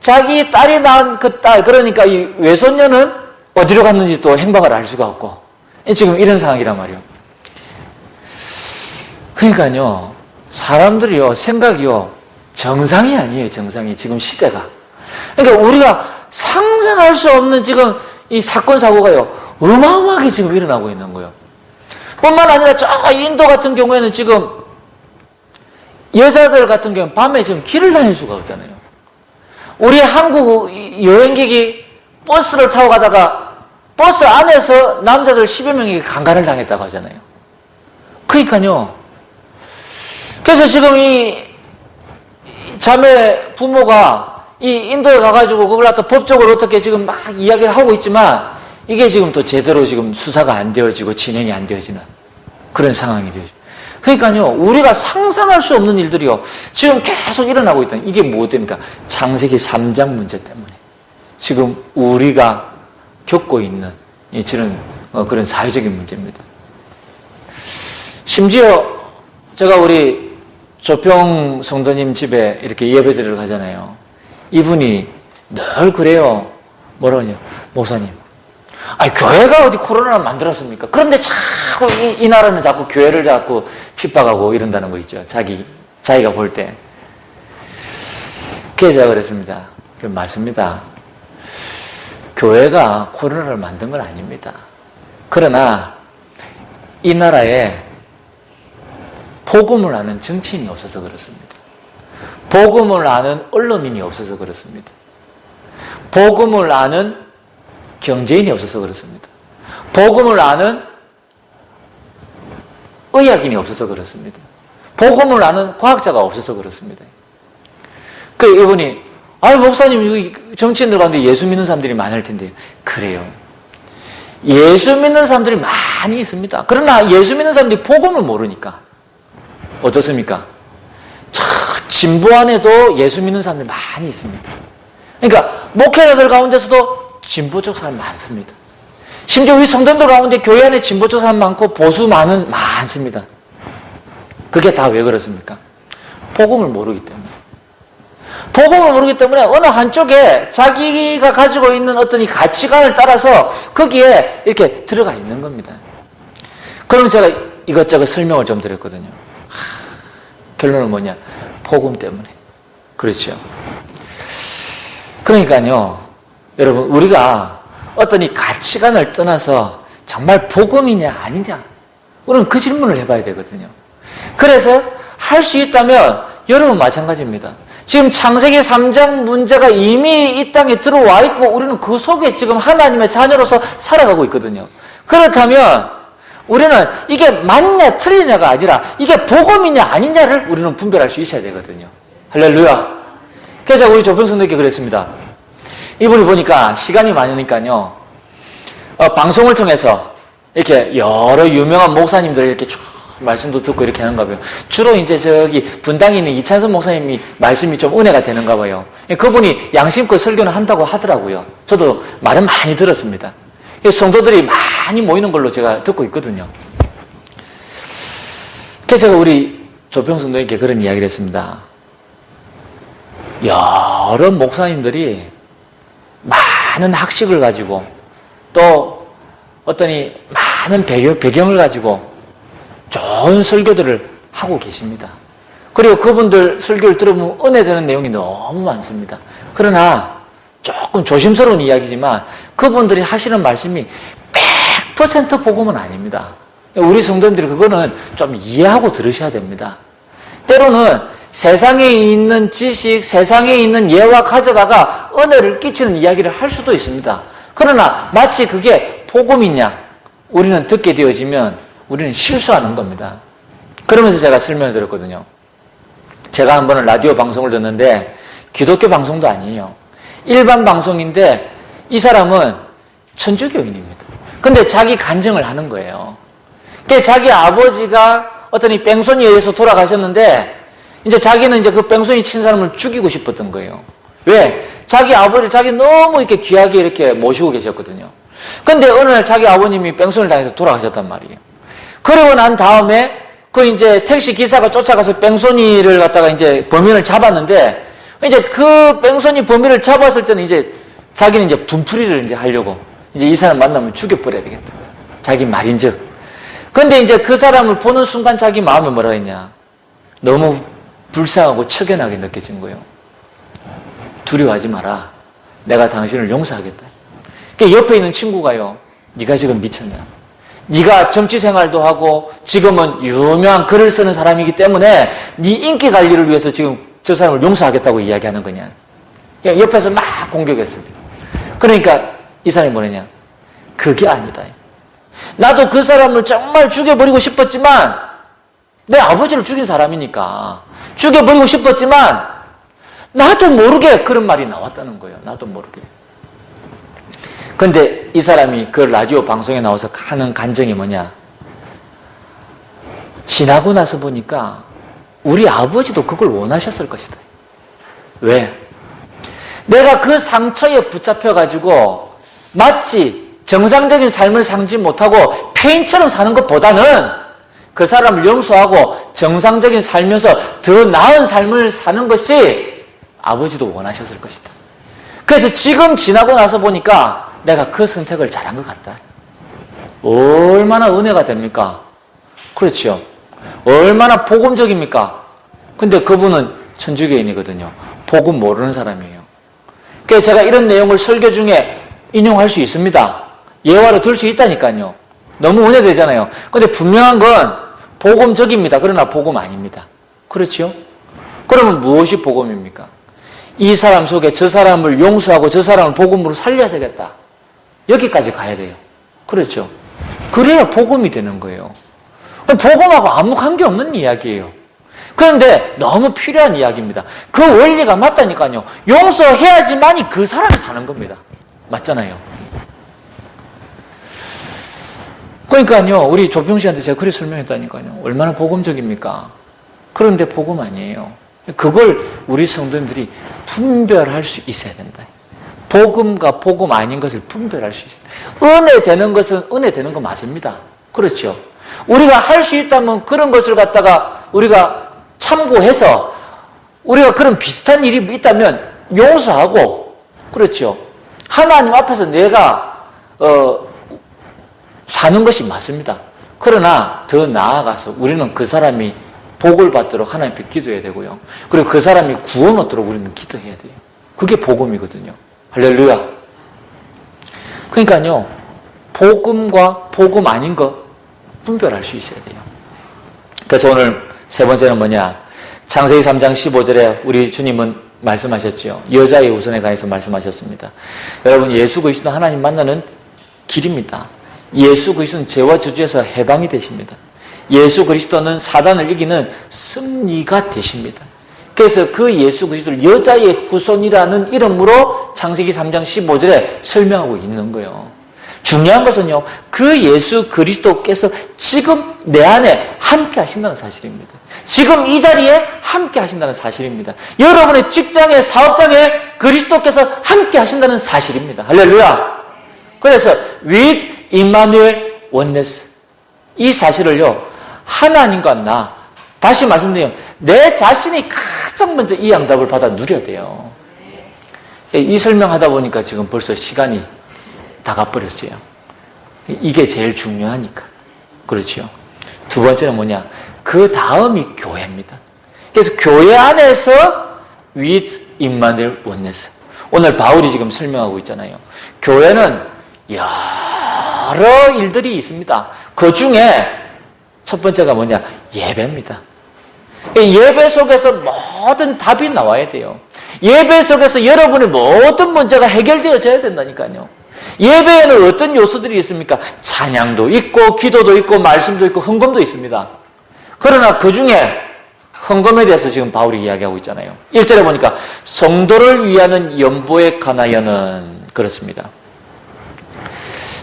자기 딸이 낳은 그 딸, 그러니까 이 외손녀는 어디로 갔는지 또 행방을 알 수가 없고, 지금 이런 상황이란 말이에요. 그러니까요, 사람들이요, 생각이요, 정상이 아니에요, 정상이. 지금 시대가. 그러니까 우리가 상상할 수 없는 지금 이 사건, 사고가요, 어마어마하게 지금 일어나고 있는 거예요. 뿐만 아니라 저 인도 같은 경우에는 지금 여자들 같은 경우는 밤에 지금 길을 다닐 수가 없잖아요. 우리 한국 여행객이 버스를 타고 가다가 버스 안에서 남자들 10여 명이 강간을 당했다고 하잖아요. 그러니까요. 그래서 지금 이 자매 부모가 이 인도에 가가지고 그걸 갖다 법적으로 어떻게 지금 막 이야기를 하고 있지만 이게 지금 또 제대로 지금 수사가 안 되어지고 진행이 안 되어지는 그런 상황이 되죠. 그러니까요, 우리가 상상할 수 없는 일들이요, 지금 계속 일어나고 있다. 이게 무엇입니까? 창세기 3장 문제 때문에 지금 우리가 겪고 있는 그런 사회적인 문제입니다. 심지어 제가 우리 조평 성도님 집에 이렇게 예배드리러 가잖아요. 이분이 늘 그래요. 뭐라고 하냐, 목사님, 교회가 어디 코로나를 만들었습니까? 그런데 자꾸 이 나라는 자꾸 교회를 자꾸 핍박하고 이런다는 거 있죠. 자기가 볼 때. 그래서 제가 그랬습니다. 맞습니다. 교회가 코로나를 만든 건 아닙니다. 그러나 이 나라에 복음을 아는 정치인이 없어서 그렇습니다. 복음을 아는 언론인이 없어서 그렇습니다. 복음을 아는 경제인이 없어서 그렇습니다. 복음을 아는 의학인이 없어서 그렇습니다. 복음을 아는 과학자가 없어서 그렇습니다. 이분이, 목사님, 여기 정치인들 가운데 예수 믿는 사람들이 많을 텐데. 그래요. 예수 믿는 사람들이 많이 있습니다. 그러나 예수 믿는 사람들이 복음을 모르니까. 어떻습니까? 진보 안에도 예수 믿는 사람들이 많이 있습니다. 그러니까 목회자들 가운데서도 진보적 사람 많습니다. 심지어 우리 성도들 가운데 교회 안에 진보적 사람 많고 보수 많습니다. 그게 다 왜 그렇습니까? 복음을 모르기 때문에. 복음을 모르기 때문에 어느 한쪽에 자기가 가지고 있는 어떤 이 가치관을 따라서 거기에 이렇게 들어가 있는 겁니다. 그럼 제가 이것저것 설명을 좀 드렸거든요. 결론은 뭐냐? 복음 때문에. 그렇죠. 그러니까요, 여러분, 우리가 어떤 이 가치관을 떠나서 정말 복음이냐 아니냐, 우리는 그 질문을 해봐야 되거든요. 그래서 할 수 있다면 여러분 마찬가지입니다. 지금 창세기 3장 문제가 이미 이 땅에 들어와 있고 우리는 그 속에 지금 하나님의 자녀로서 살아가고 있거든요. 그렇다면 우리는 이게 맞냐 틀리냐가 아니라 이게 복음이냐 아니냐를 우리는 분별할 수 있어야 되거든요. 할렐루야. 그래서 우리 조평성도께 그랬습니다. 이분이 보니까 시간이 많으니까요. 방송을 통해서 이렇게 여러 유명한 목사님들 이렇게 쭉 말씀도 듣고 이렇게 하는가 봐요. 주로 이제 저기 분당에 있는 이찬선 목사님이 말씀이 좀 은혜가 되는가 봐요. 그분이 양심껏 설교는 한다고 하더라고요. 저도 말은 많이 들었습니다. 성도들이 많이 모이는 걸로 제가 듣고 있거든요. 그래서 제가 우리 조평성도에게 그런 이야기를 했습니다. 여러 목사님들이 많은 학식을 가지고 또 어떠니 많은 배경을 가지고 좋은 설교들을 하고 계십니다. 그리고 그분들 설교를 들으면 은혜되는 내용이 너무 많습니다. 그러나 조금 조심스러운 이야기지만 그분들이 하시는 말씀이 100% 복음은 아닙니다. 우리 성도님들이 그거는 좀 이해하고 들으셔야 됩니다. 때로는 세상에 있는 지식, 세상에 있는 예화 가져다가 은혜를 끼치는 이야기를 할 수도 있습니다. 그러나 마치 그게 복음이냐 우리는 듣게 되어지면 우리는 실수하는 겁니다. 그러면서 제가 설명을 드렸거든요. 제가 한 번은 라디오 방송을 듣는데 기독교 방송도 아니에요. 일반 방송인데 이 사람은 천주교인입니다. 근데 자기 간증을 하는 거예요. 자기 아버지가 어떤 이 뺑소니에 의해서 돌아가셨는데 이제 자기는 이제 그 뺑소니 친 사람을 죽이고 싶었던 거예요. 왜? 자기 아버지를 자기 너무 이렇게 귀하게 이렇게 모시고 계셨거든요. 근데 어느 날 자기 아버님이 뺑소니를 당해서 돌아가셨단 말이에요. 그러고 난 다음에 그 이제 택시 기사가 쫓아가서 뺑소니를 갖다가 이제 범인을 잡았는데 이제 그 뺑소니 범인을 잡았을 때는 이제 자기는 이제 분풀이를 이제 하려고 이제 이 사람 만나면 죽여버려야 되겠다. 자기 말인즉. 근데 이제 그 사람을 보는 순간 자기 마음에 뭐라 했냐. 너무 불쌍하고 척연하게 느껴진 거예요. 두려워하지 마라. 내가 당신을 용서하겠다. 그러니까 옆에 있는 친구가요. 네가 지금 미쳤냐. 네가 정치 생활도 하고 지금은 유명한 글을 쓰는 사람이기 때문에 네 인기 관리를 위해서 지금 저 사람을 용서하겠다고 이야기하는 거냐. 그냥 옆에서 막 공격했습니다. 그러니까 이 사람이 뭐냐냐. 그게 아니다. 나도 그 사람을 정말 죽여버리고 싶었지만 내 아버지를 죽인 사람이니까 죽여버리고 싶었지만 나도 모르게 그런 말이 나왔다는 거예요. 나도 모르게. 근데 이 사람이 그 라디오 방송에 나와서 하는 간증이 뭐냐. 지나고 나서 보니까 우리 아버지도 그걸 원하셨을 것이다. 왜? 내가 그 상처에 붙잡혀가지고 마치 정상적인 삶을 살지 못하고 폐인처럼 사는 것보다는 그 사람을 용서하고 정상적인 살면서 더 나은 삶을 사는 것이 아버지도 원하셨을 것이다. 그래서 지금 지나고 나서 보니까 내가 그 선택을 잘한 것 같다. 얼마나 은혜가 됩니까? 그렇죠. 얼마나 복음적입니까? 근데 그분은 천주교인이거든요. 복음 모르는 사람이에요. 그래서 제가 이런 내용을 설교 중에 인용할 수 있습니다. 예화로 들 수 있다니까요. 너무 은혜되잖아요. 근데 분명한 건 복음적입니다. 그러나 복음 아닙니다. 그렇죠? 그러면 무엇이 복음입니까? 이 사람 속에 저 사람을 용서하고 저 사람을 복음으로 살려야 되겠다. 여기까지 가야 돼요. 그렇죠? 그래야 복음이 되는 거예요. 복음하고 아무 관계없는 이야기예요. 그런데 너무 필요한 이야기입니다. 그 원리가 맞다니까요. 용서해야지만이 그 사람이 사는 겁니다. 맞잖아요. 그러니까요, 우리 조평 씨한테 제가 그렇게 설명했다니까요. 얼마나 복음적입니까? 그런데 복음 아니에요. 그걸 우리 성도님들이 분별할 수 있어야 된다. 복음과 복음 아닌 것을 분별할 수 있어요. 은혜 되는 것은 은혜 되는 거 맞습니다. 그렇죠. 우리가 할 수 있다면 그런 것을 갖다가 우리가 참고해서 우리가 그런 비슷한 일이 있다면 용서하고, 그렇죠. 하나님 앞에서 내가 사는 것이 맞습니다. 그러나 더 나아가서 우리는 그 사람이 복을 받도록 하나님 앞에 기도해야 되고요. 그리고 그 사람이 구원 얻도록 우리는 기도해야 돼요. 그게 복음이거든요. 할렐루야. 그러니까요, 복음과 복음 아닌 것 분별할 수 있어야 돼요. 그래서 오늘 세 번째는 뭐냐? 창세기 3장 15절에 우리 주님은 말씀하셨죠. 여자의 우선에 관해서 말씀하셨습니다. 여러분, 예수 그리스도 하나님 만나는 길입니다. 예수 그리스도는 죄와 저주에서 해방이 되십니다. 예수 그리스도는 사단을 이기는 승리가 되십니다. 그래서 그 예수 그리스도를 여자의 후손이라는 이름으로 창세기 3장 15절에 설명하고 있는 거예요. 중요한 것은요, 그 예수 그리스도께서 지금 내 안에 함께 하신다는 사실입니다. 지금 이 자리에 함께 하신다는 사실입니다. 여러분의 직장에, 사업장에 그리스도께서 함께 하신다는 사실입니다. 할렐루야! 그래서 with Emmanuel oneness, 이 사실을요, 하나님과 나, 다시 말씀드리면 내 자신이 가장 먼저 이 응답을 받아 누려야 돼요. 이 설명하다 보니까 지금 벌써 시간이 다 가버렸어요. 이게 제일 중요하니까. 그렇죠. 두 번째는 뭐냐? 그 다음이 교회입니다. 그래서 교회 안에서 with Emmanuel oneness. 오늘 바울이 지금 설명하고 있잖아요. 교회는 여러 일들이 있습니다. 그 중에 첫 번째가 뭐냐? 예배입니다. 예배 속에서 모든 답이 나와야 돼요. 예배 속에서 여러분의 모든 문제가 해결되어져야 된다니까요. 예배에는 어떤 요소들이 있습니까? 찬양도 있고, 기도도 있고, 말씀도 있고, 헌금도 있습니다. 그러나 그 중에 헌금에 대해서 지금 바울이 이야기하고 있잖아요. 1절에 보니까 성도를 위하는 연보에 관하여는 그렇습니다.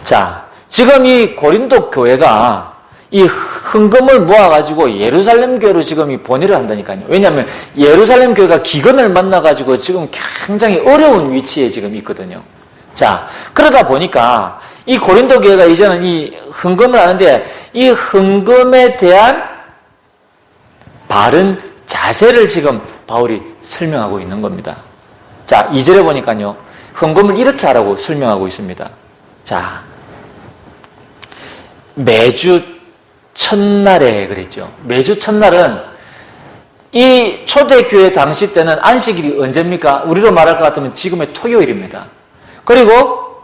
자, 지금 이 고린도 교회가 이 헌금을 모아가지고 예루살렘 교회로 지금 이 보내려 한다니까요. 왜냐하면 예루살렘 교회가 기근을 만나가지고 지금 굉장히 어려운 위치에 지금 있거든요. 자, 그러다 보니까 이 고린도 교회가 이제는 이 헌금을 하는데 이 헌금에 대한 바른 자세를 지금 바울이 설명하고 있는 겁니다. 자, 2절에 보니까요, 헌금을 이렇게 하라고 설명하고 있습니다. 자, 매주 첫날에 그랬죠. 매주 첫날은 이 초대교회 당시 때는 안식일이 언제입니까? 우리로 말할 것 같으면 지금의 토요일입니다. 그리고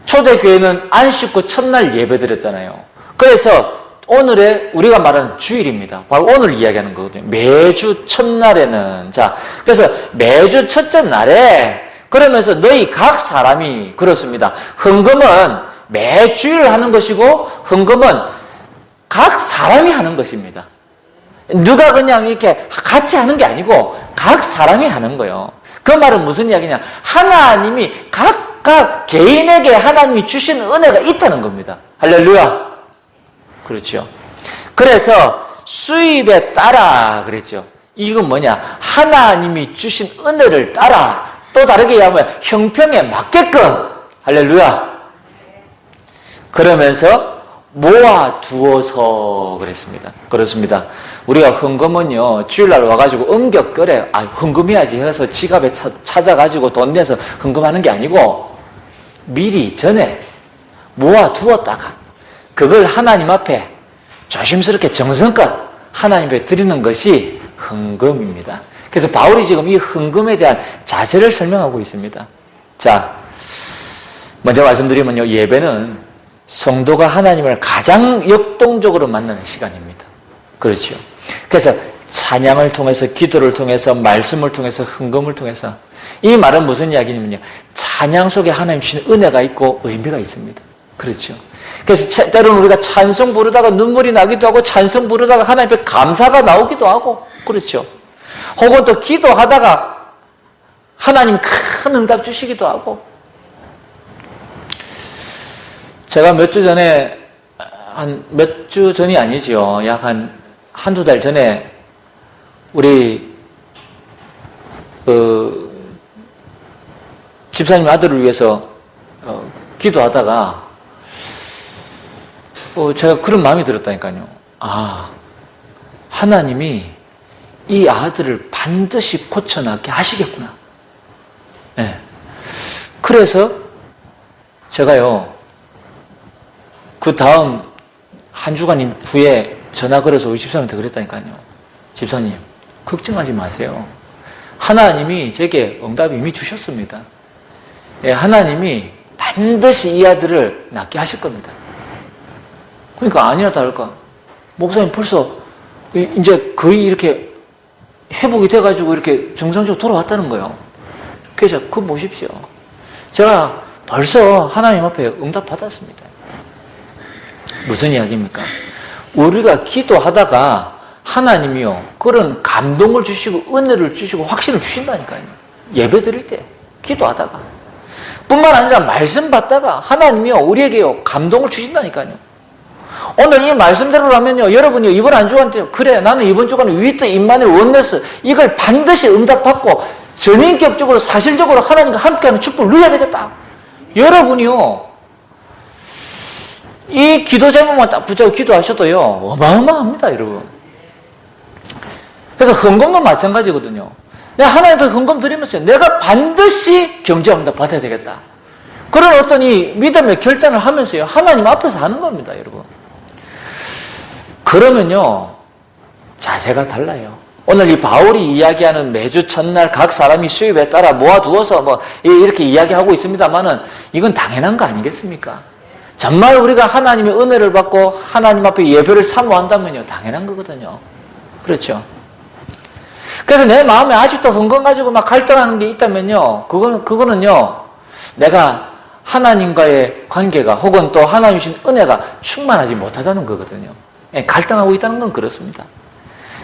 초대교회는 안식 후 첫날 예배 드렸잖아요. 그래서 오늘의 우리가 말하는 주일입니다. 바로 오늘 이야기하는 거거든요. 매주 첫날에는. 자, 그래서 매주 첫째 날에 그러면서 너희 각 사람이 그렇습니다. 헌금은 매주일 하는 것이고 헌금은 각 사람이 하는 것입니다. 누가 그냥 이렇게 같이 하는 게 아니고 각 사람이 하는 거예요. 그 말은 무슨 이야기냐? 하나님이 각각 개인에게 하나님이 주신 은혜가 있다는 겁니다. 할렐루야. 그렇죠. 그래서 수입에 따라 그랬죠. 이건 뭐냐? 하나님이 주신 은혜를 따라, 또 다르게 얘기하면 형평에 맞게끔. 할렐루야. 그러면서 모아두어서 그랬습니다. 그렇습니다. 우리가 헌금은요, 주일날 와가지고 엄격결에, 헌금해야지 해서 지갑에 찾아가지고 돈 내서 헌금하는 게 아니고, 미리 전에 모아두었다가, 그걸 하나님 앞에 조심스럽게 정성껏 하나님 앞에 드리는 것이 헌금입니다. 그래서 바울이 지금 이 헌금에 대한 자세를 설명하고 있습니다. 자, 먼저 말씀드리면요, 예배는 성도가 하나님을 가장 역동적으로 만나는 시간입니다. 그렇죠. 그래서 찬양을 통해서, 기도를 통해서, 말씀을 통해서, 헌금을 통해서, 이 말은 무슨 이야기냐면요, 찬양 속에 하나님 주신 은혜가 있고 의미가 있습니다. 그렇죠. 그래서 때로는 우리가 찬송 부르다가 눈물이 나기도 하고, 찬송 부르다가 하나님 앞에 감사가 나오기도 하고, 그렇죠. 혹은 또 기도하다가 하나님 큰 응답 주시기도 하고. 제가 몇 주 전에, 몇 주 전이 아니죠. 약 한두 달 전에, 우리, 집사님 아들을 위해서, 기도하다가, 제가 그런 마음이 들었다니까요. 하나님이 이 아들을 반드시 고쳐나게 하시겠구나. 네. 그래서 제가요, 그 다음 한 주간 후에 전화 걸어서 우리 집사님한테 그랬다니까요. 집사님, 걱정하지 마세요. 하나님이 제게 응답을 이미 주셨습니다. 예, 하나님이 반드시 이 아들을 낫게 하실 겁니다. 그러니까 아니나 다를까. 목사님 벌써 이제 거의 이렇게 회복이 돼가지고 이렇게 정상적으로 돌아왔다는 거예요. 그래서 그거 보십시오. 제가 벌써 하나님 앞에 응답 받았습니다. 무슨 이야기입니까? 우리가 기도하다가 하나님이요, 그런 감동을 주시고 은혜를 주시고 확신을 주신다니까요. 예배 드릴 때 기도하다가 뿐만 아니라 말씀 받다가 하나님이요, 우리에게요 감동을 주신다니까요. 오늘 이 말씀대로라면요, 여러분이 이번 한 주간테요, 그래 나는 이번 주간에 위트 임마누엘 원네스 이걸 반드시 응답받고 전인격적으로 사실적으로 하나님과 함께하는 축복을 누려야 되겠다. 여러분이요, 이 기도 제목만 딱 붙잡고 기도하셔도요 어마어마합니다, 여러분. 그래서 헌금도 마찬가지거든요. 내가 하나님 앞에 헌금 드리면서 내가 반드시 경제 응답 받아야 되겠다. 그런 어떤 이 믿음의 결단을 하면서요 하나님 앞에서 하는 겁니다, 여러분. 그러면요 자세가 달라요. 오늘 이 바울이 이야기하는 매주 첫날 각 사람이 수입에 따라 모아두어서 뭐 이렇게 이야기하고 있습니다만은 이건 당연한 거 아니겠습니까? 정말 우리가 하나님의 은혜를 받고 하나님 앞에 예배를 사모한다면요 당연한 거거든요. 그렇죠? 그래서 내 마음에 아직도 헌금 가지고 막 갈등하는 게 있다면요 그거는요 내가 하나님과의 관계가 혹은 또 하나님 주신 은혜가 충만하지 못하다는 거거든요. 갈등하고 있다는 건 그렇습니다.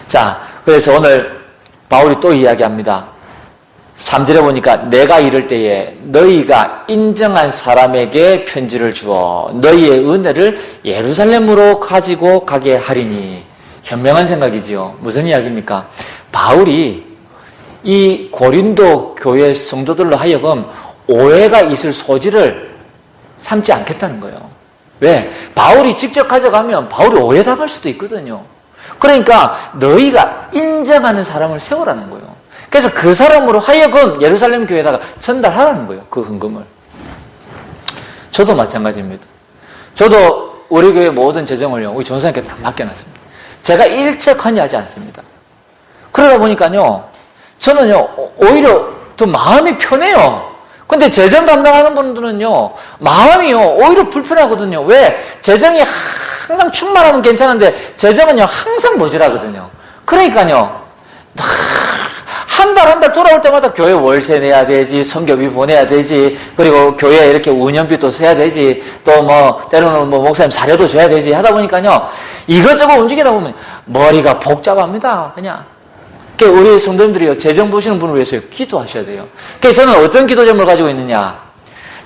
자, 그래서 오늘 바울이 또 이야기합니다. 3절에 보니까 내가 이럴 때에 너희가 인정한 사람에게 편지를 주어 너희의 은혜를 예루살렘으로 가지고 가게 하리니. 현명한 생각이지요. 무슨 이야기입니까? 바울이 이 고린도 교회 성도들로 하여금 오해가 있을 소지를 삼지 않겠다는 거예요. 왜? 바울이 직접 가져가면 바울이 오해당할 수도 있거든요. 그러니까 너희가 인정하는 사람을 세우라는 거예요. 그래서 그 사람으로 하여금 예루살렘 교회에다가 전달하라는 거예요. 그 헌금을. 저도 마찬가지입니다. 저도 우리 교회 모든 재정을요 우리 전사님께 다 맡겨놨습니다. 제가 일체 관여하지 않습니다. 그러다 보니까요 저는요 오히려 더 마음이 편해요. 근데 재정 담당하는 분들은요 마음이요 오히려 불편하거든요. 왜? 재정이 항상 충만하면 괜찮은데 재정은요 항상 모자라거든요. 그러니까요 한 달 돌아올 때마다 교회 월세 내야 되지, 선교비 보내야 되지, 그리고 교회 이렇게 운영비도 써야 되지, 또 뭐 때로는 뭐 목사님 사료도 줘야 되지 하다 보니까요 이것저것 움직이다 보면 머리가 복잡합니다. 그냥 우리 성도님들이요 재정 보시는 분을 위해서 기도하셔야 돼요. 그래서 저는 어떤 기도 제목을 가지고 있느냐,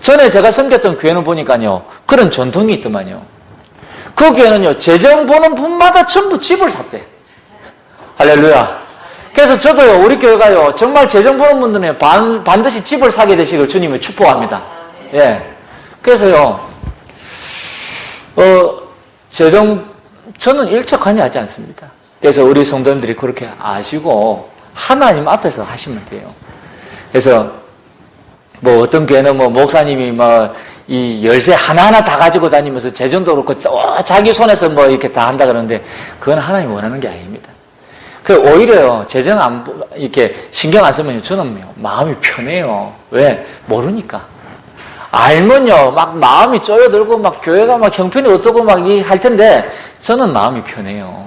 전에 제가 섬겼던 교회는 보니까요 그런 전통이 있더만요. 그 교회는요 재정 보는 분마다 전부 집을 샀대. 할렐루야. 그래서 저도요 우리 교회가요 정말 재정 보는 분들은 반드시 집을 사게 되시길 주님을 축복합니다. 예. 그래서요 재정 저는 일체 관여하지 않습니다. 그래서 우리 성도님들이 그렇게 아시고 하나님 앞에서 하시면 돼요. 그래서 뭐 어떤 교회는 뭐 목사님이 뭐 이 열쇠 하나하나 다 가지고 다니면서 재정도 그렇고 자기 손에서 뭐 이렇게 다 한다 그러는데 그건 하나님이 원하는 게 아닙니다. 그 오히려요 재정 이렇게 신경 안 쓰면요 저는 마음이 편해요. 왜? 모르니까. 알면요 막 마음이 쪼여들고 막 교회가 막 형편이 어떻고 막 할 텐데 저는 마음이 편해요.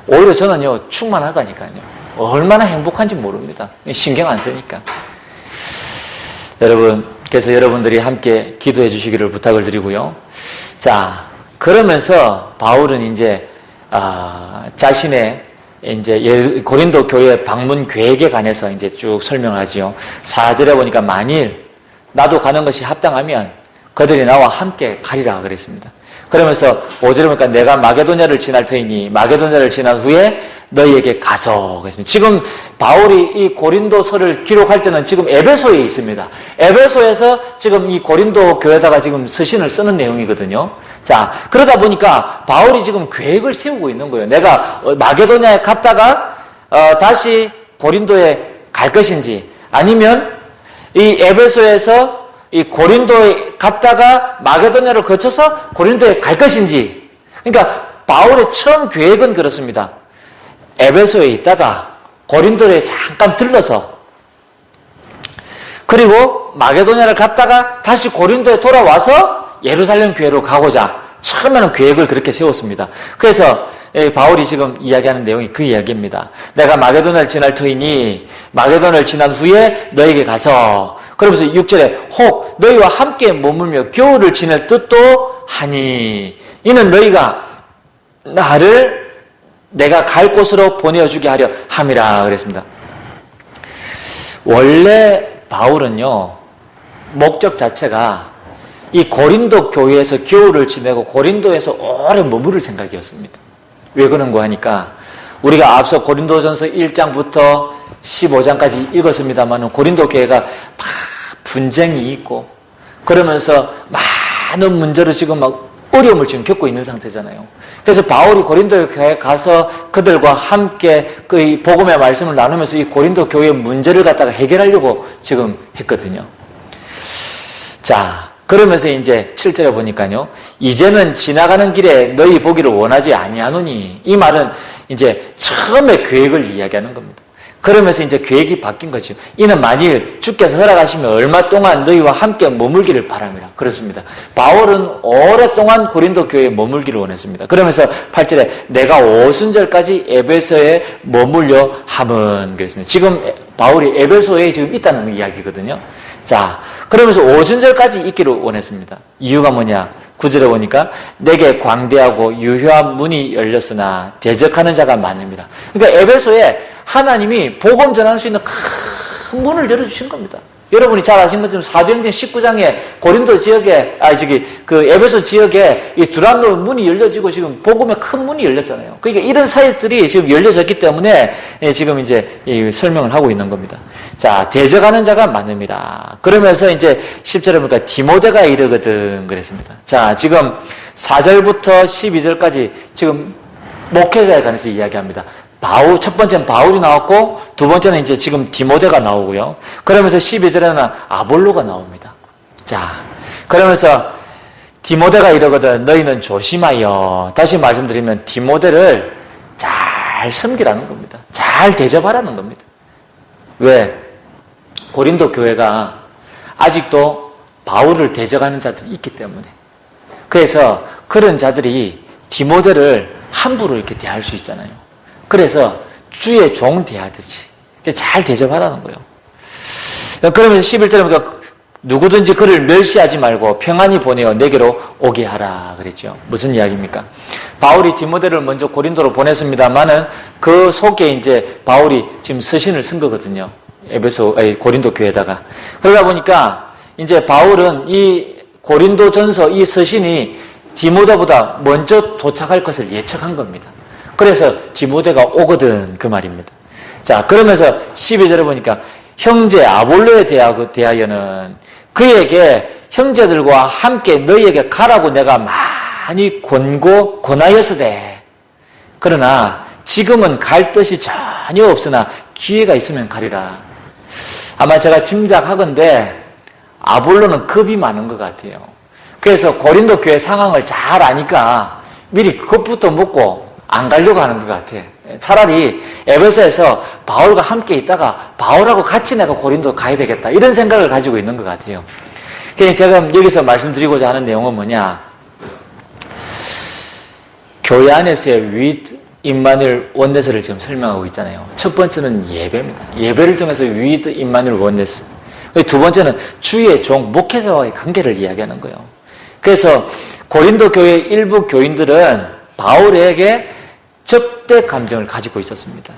오히려 저는요 충만하다니까요. 얼마나 행복한지 모릅니다. 신경 안 쓰니까. 여러분, 그래서 여러분들이 함께 기도해 주시기를 부탁을 드리고요. 자, 그러면서 바울은 이제 자신의 이제 고린도 교회 방문 계획에 관해서 이제 쭉 설명하지요. 4절에 보니까 만일 나도 가는 것이 합당하면 그들이 나와 함께 가리라 그랬습니다. 그러면서 5절에 보니까 내가 마게도냐를 지날 터이니 마게도냐를 지난 후에 너희에게 가서 그랬습니다. 지금 바울이 이 고린도서를 기록할 때는 지금 에베소에 있습니다. 에베소에서 지금 이 고린도 교회에다가 지금 서신을 쓰는 내용이거든요. 자, 그러다 보니까 바울이 지금 계획을 세우고 있는 거예요. 내가 마게도냐에 갔다가 다시 고린도에 갈 것인지 아니면 이 에베소에서 이 고린도에 갔다가 마게도냐를 거쳐서 고린도에 갈 것인지. 그러니까 바울의 처음 계획은 그렇습니다. 에베소에 있다가 고린도에 잠깐 들러서 그리고 마게도냐를 갔다가 다시 고린도에 돌아와서 예루살렘 교회로 가고자 처음에는 계획을 그렇게 세웠습니다. 그래서 바울이 지금 이야기하는 내용이 그 이야기입니다. 내가 마게도나를 지날 터이니 마게도나를 지난 후에 너에게 가서, 그러면서 6절에 혹 너희와 함께 머물며 겨울을 지낼 뜻도 하니 이는 너희가 나를 내가 갈 곳으로 보내어주게 하려 함이라 그랬습니다. 원래 바울은요, 목적 자체가 이 고린도 교회에서 겨울을 지내고 고린도에서 오래 머무를 생각이었습니다. 왜 그런가 하니까 우리가 앞서 고린도전서 1장부터 15장까지 읽었습니다만 고린도 교회가 막 분쟁이 있고 그러면서 많은 문제로 지금 막 어려움을 지금 겪고 있는 상태잖아요. 그래서 바울이 고린도 교회에 가서 그들과 함께 그 복음의 말씀을 나누면서 이 고린도 교회의 문제를 갖다가 해결하려고 지금 했거든요. 자, 그러면서 이제 7절에 보니까요. 이제는 지나가는 길에 너희 보기를 원하지 아니하노니, 이 말은 이제 처음에 계획을 이야기하는 겁니다. 그러면서 이제 계획이 바뀐 거죠. 이는 만일 주께서 허락하시면 얼마 동안 너희와 함께 머물기를 바랍니다. 그렇습니다. 바울은 오랫동안 고린도 교회에 머물기를 원했습니다. 그러면서 8절에 내가 오순절까지 에베소에 머물려 함은 그랬습니다. 지금 바울이 에베소에 지금 있다는 이야기거든요. 자, 그러면서 오순절까지 있기를 원했습니다. 이유가 뭐냐? 9절에 보니까 내게 광대하고 유효한 문이 열렸으나 대적하는 자가 많습니다. 그러니까 에베소에 하나님이 복음 전할 수 있는 큰 문을 열어주신 겁니다. 여러분이 잘 아시는 것처럼 사도행전 19장에 고린도 지역에, 그 에베소 지역에 이 두란노 문이 열려지고 지금 복음의 큰 문이 열렸잖아요. 그러니까 이런 사이들이 지금 열려졌기 때문에 지금 이제 설명을 하고 있는 겁니다. 자, 대적하는 자가 많습니다. 그러면서 이제 10절에 보니까 디모데가 이르거든 그랬습니다. 자, 지금 4절부터 12절까지 지금 목회자에 관해서 이야기합니다. 첫 번째는 바울이 나왔고, 두 번째는 이제 지금 디모데가 나오고요. 그러면서 12절에는 아볼로가 나옵니다. 자, 그러면서 디모데가 이러거든, 너희는 조심하여. 다시 말씀드리면 디모데를 잘 섬기라는 겁니다. 잘 대접하라는 겁니다. 왜? 고린도 교회가 아직도 바울을 대적하는 자들이 있기 때문에. 그래서 그런 자들이 디모데를 함부로 이렇게 대할 수 있잖아요. 그래서 주의 종 대하듯이 잘 대접하라는 거예요. 그러면서 11절에 보니까 누구든지 그를 멸시하지 말고 평안히 보내어 내게로 오게 하라 그랬죠. 무슨 이야기입니까? 바울이 디모데를 먼저 고린도로 보냈습니다만은 그 속에 이제 바울이 지금 서신을 쓴 거거든요. 고린도 교회에다가. 그러다 보니까 이제 바울은 이 고린도전서 이 서신이 디모데보다 먼저 도착할 것을 예측한 겁니다. 그래서 디모데가 오거든 그 말입니다. 자, 그러면서 12절에 보니까 형제 아볼로에 대하여는 그에게 형제들과 함께 너희에게 가라고 내가 많이 권하였으되 그러나 지금은 갈 뜻이 전혀 없으나 기회가 있으면 가리라. 아마 제가 짐작하건대 아볼로는 겁이 많은 것 같아요. 그래서 고린도 교회 상황을 잘 아니까 미리 그것부터 먹고 안 가려고 하는 것 같아. 차라리 에베소에서 바울과 함께 있다가 바울하고 같이 내가 고린도 가야 되겠다 이런 생각을 가지고 있는 것 같아요. 그래서 제가 여기서 말씀드리고자 하는 내용은 뭐냐? 교회 안에서의 위드 임마누엘 원네스를 지금 설명하고 있잖아요. 첫 번째는 예배입니다. 예배를 통해서 위드 임마누엘 원네스. 두 번째는 주의 종 목회자와의 관계를 이야기하는 거예요. 그래서 고린도 교회 일부 교인들은 바울에게 적대 감정을 가지고 있었습니다.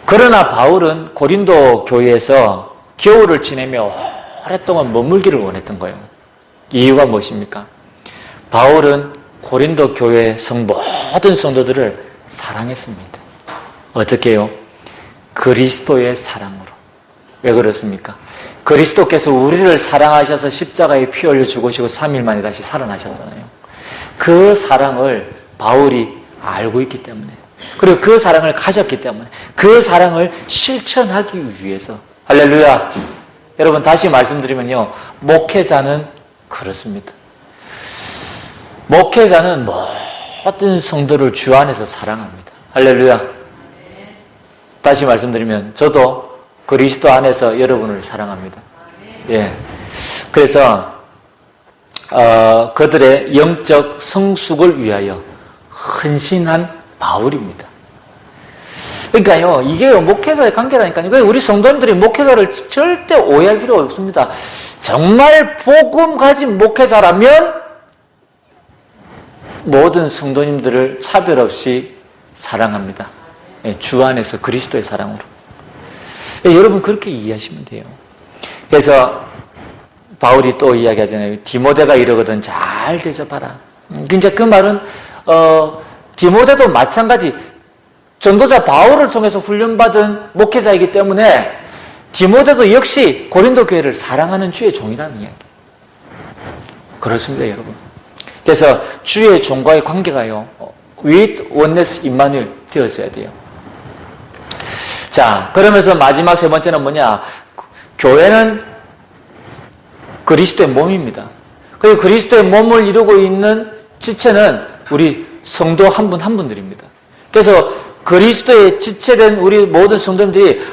그러나 바울은 고린도 교회에서 겨울을 지내며 오랫동안 머물기를 원했던 거예요. 이유가 무엇입니까? 바울은 고린도 교회 모든 성도들을 사랑했습니다. 어떻게 해요? 그리스도의 사랑으로. 왜 그렇습니까? 그리스도께서 우리를 사랑하셔서 십자가에 피 흘려 죽으시고 3일 만에 다시 살아나셨잖아요. 그 사랑을 바울이 알고 있기 때문에, 그리고 그 사랑을 가졌기 때문에, 그 사랑을 실천하기 위해서. 할렐루야. 여러분, 다시 말씀드리면요, 목회자는 그렇습니다. 목회자는 모든 성도를 주 안에서 사랑합니다. 할렐루야. 다시 말씀드리면 저도 그리스도 안에서 여러분을 사랑합니다. 예. 그래서 그들의 영적 성숙을 위하여 헌신한 바울입니다. 그러니까요, 이게 목회자의 관계라니까요. 우리 성도님들이 목회자를 절대 오해할 필요 없습니다. 정말 복음 가진 목회자라면 모든 성도님들을 차별 없이 사랑합니다. 주 안에서 그리스도의 사랑으로. 여러분 그렇게 이해하시면 돼요. 그래서 바울이 또 이야기하잖아요. 디모데가 이러거든 잘 대접하라. 이제 그 말은 디모데도 마찬가지 전도자 바울을 통해서 훈련받은 목회자이기 때문에 디모데도 역시 고린도 교회를 사랑하는 주의 종이라는 이야기. 그렇습니다, 여러분. 그래서 주의 종과의 관계가요, with oneness 임마누엘 되어져야 돼요. 자, 그러면서 마지막 세 번째는 뭐냐? 교회는 그리스도의 몸입니다. 그리고 그리스도의 몸을 이루고 있는 지체는 우리 성도 한 분 한 분들입니다. 그래서 그리스도의 지체된 우리 모든 성도들이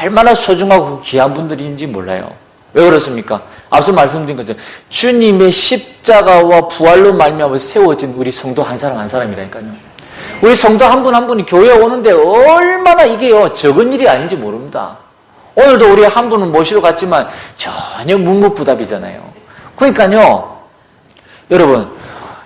얼마나 소중하고 귀한 분들인지 몰라요. 왜 그렇습니까? 앞서 말씀드린 것처럼 주님의 십자가와 부활로 말미암아 세워진 우리 성도 한 사람 한 사람이라니까요. 우리 성도 한 분 한 분이 교회에 오는데 얼마나 이게요 적은 일이 아닌지 모릅니다. 오늘도 우리 한 분을 모시러 갔지만 전혀 묵묵부답이잖아요. 그러니까요, 여러분,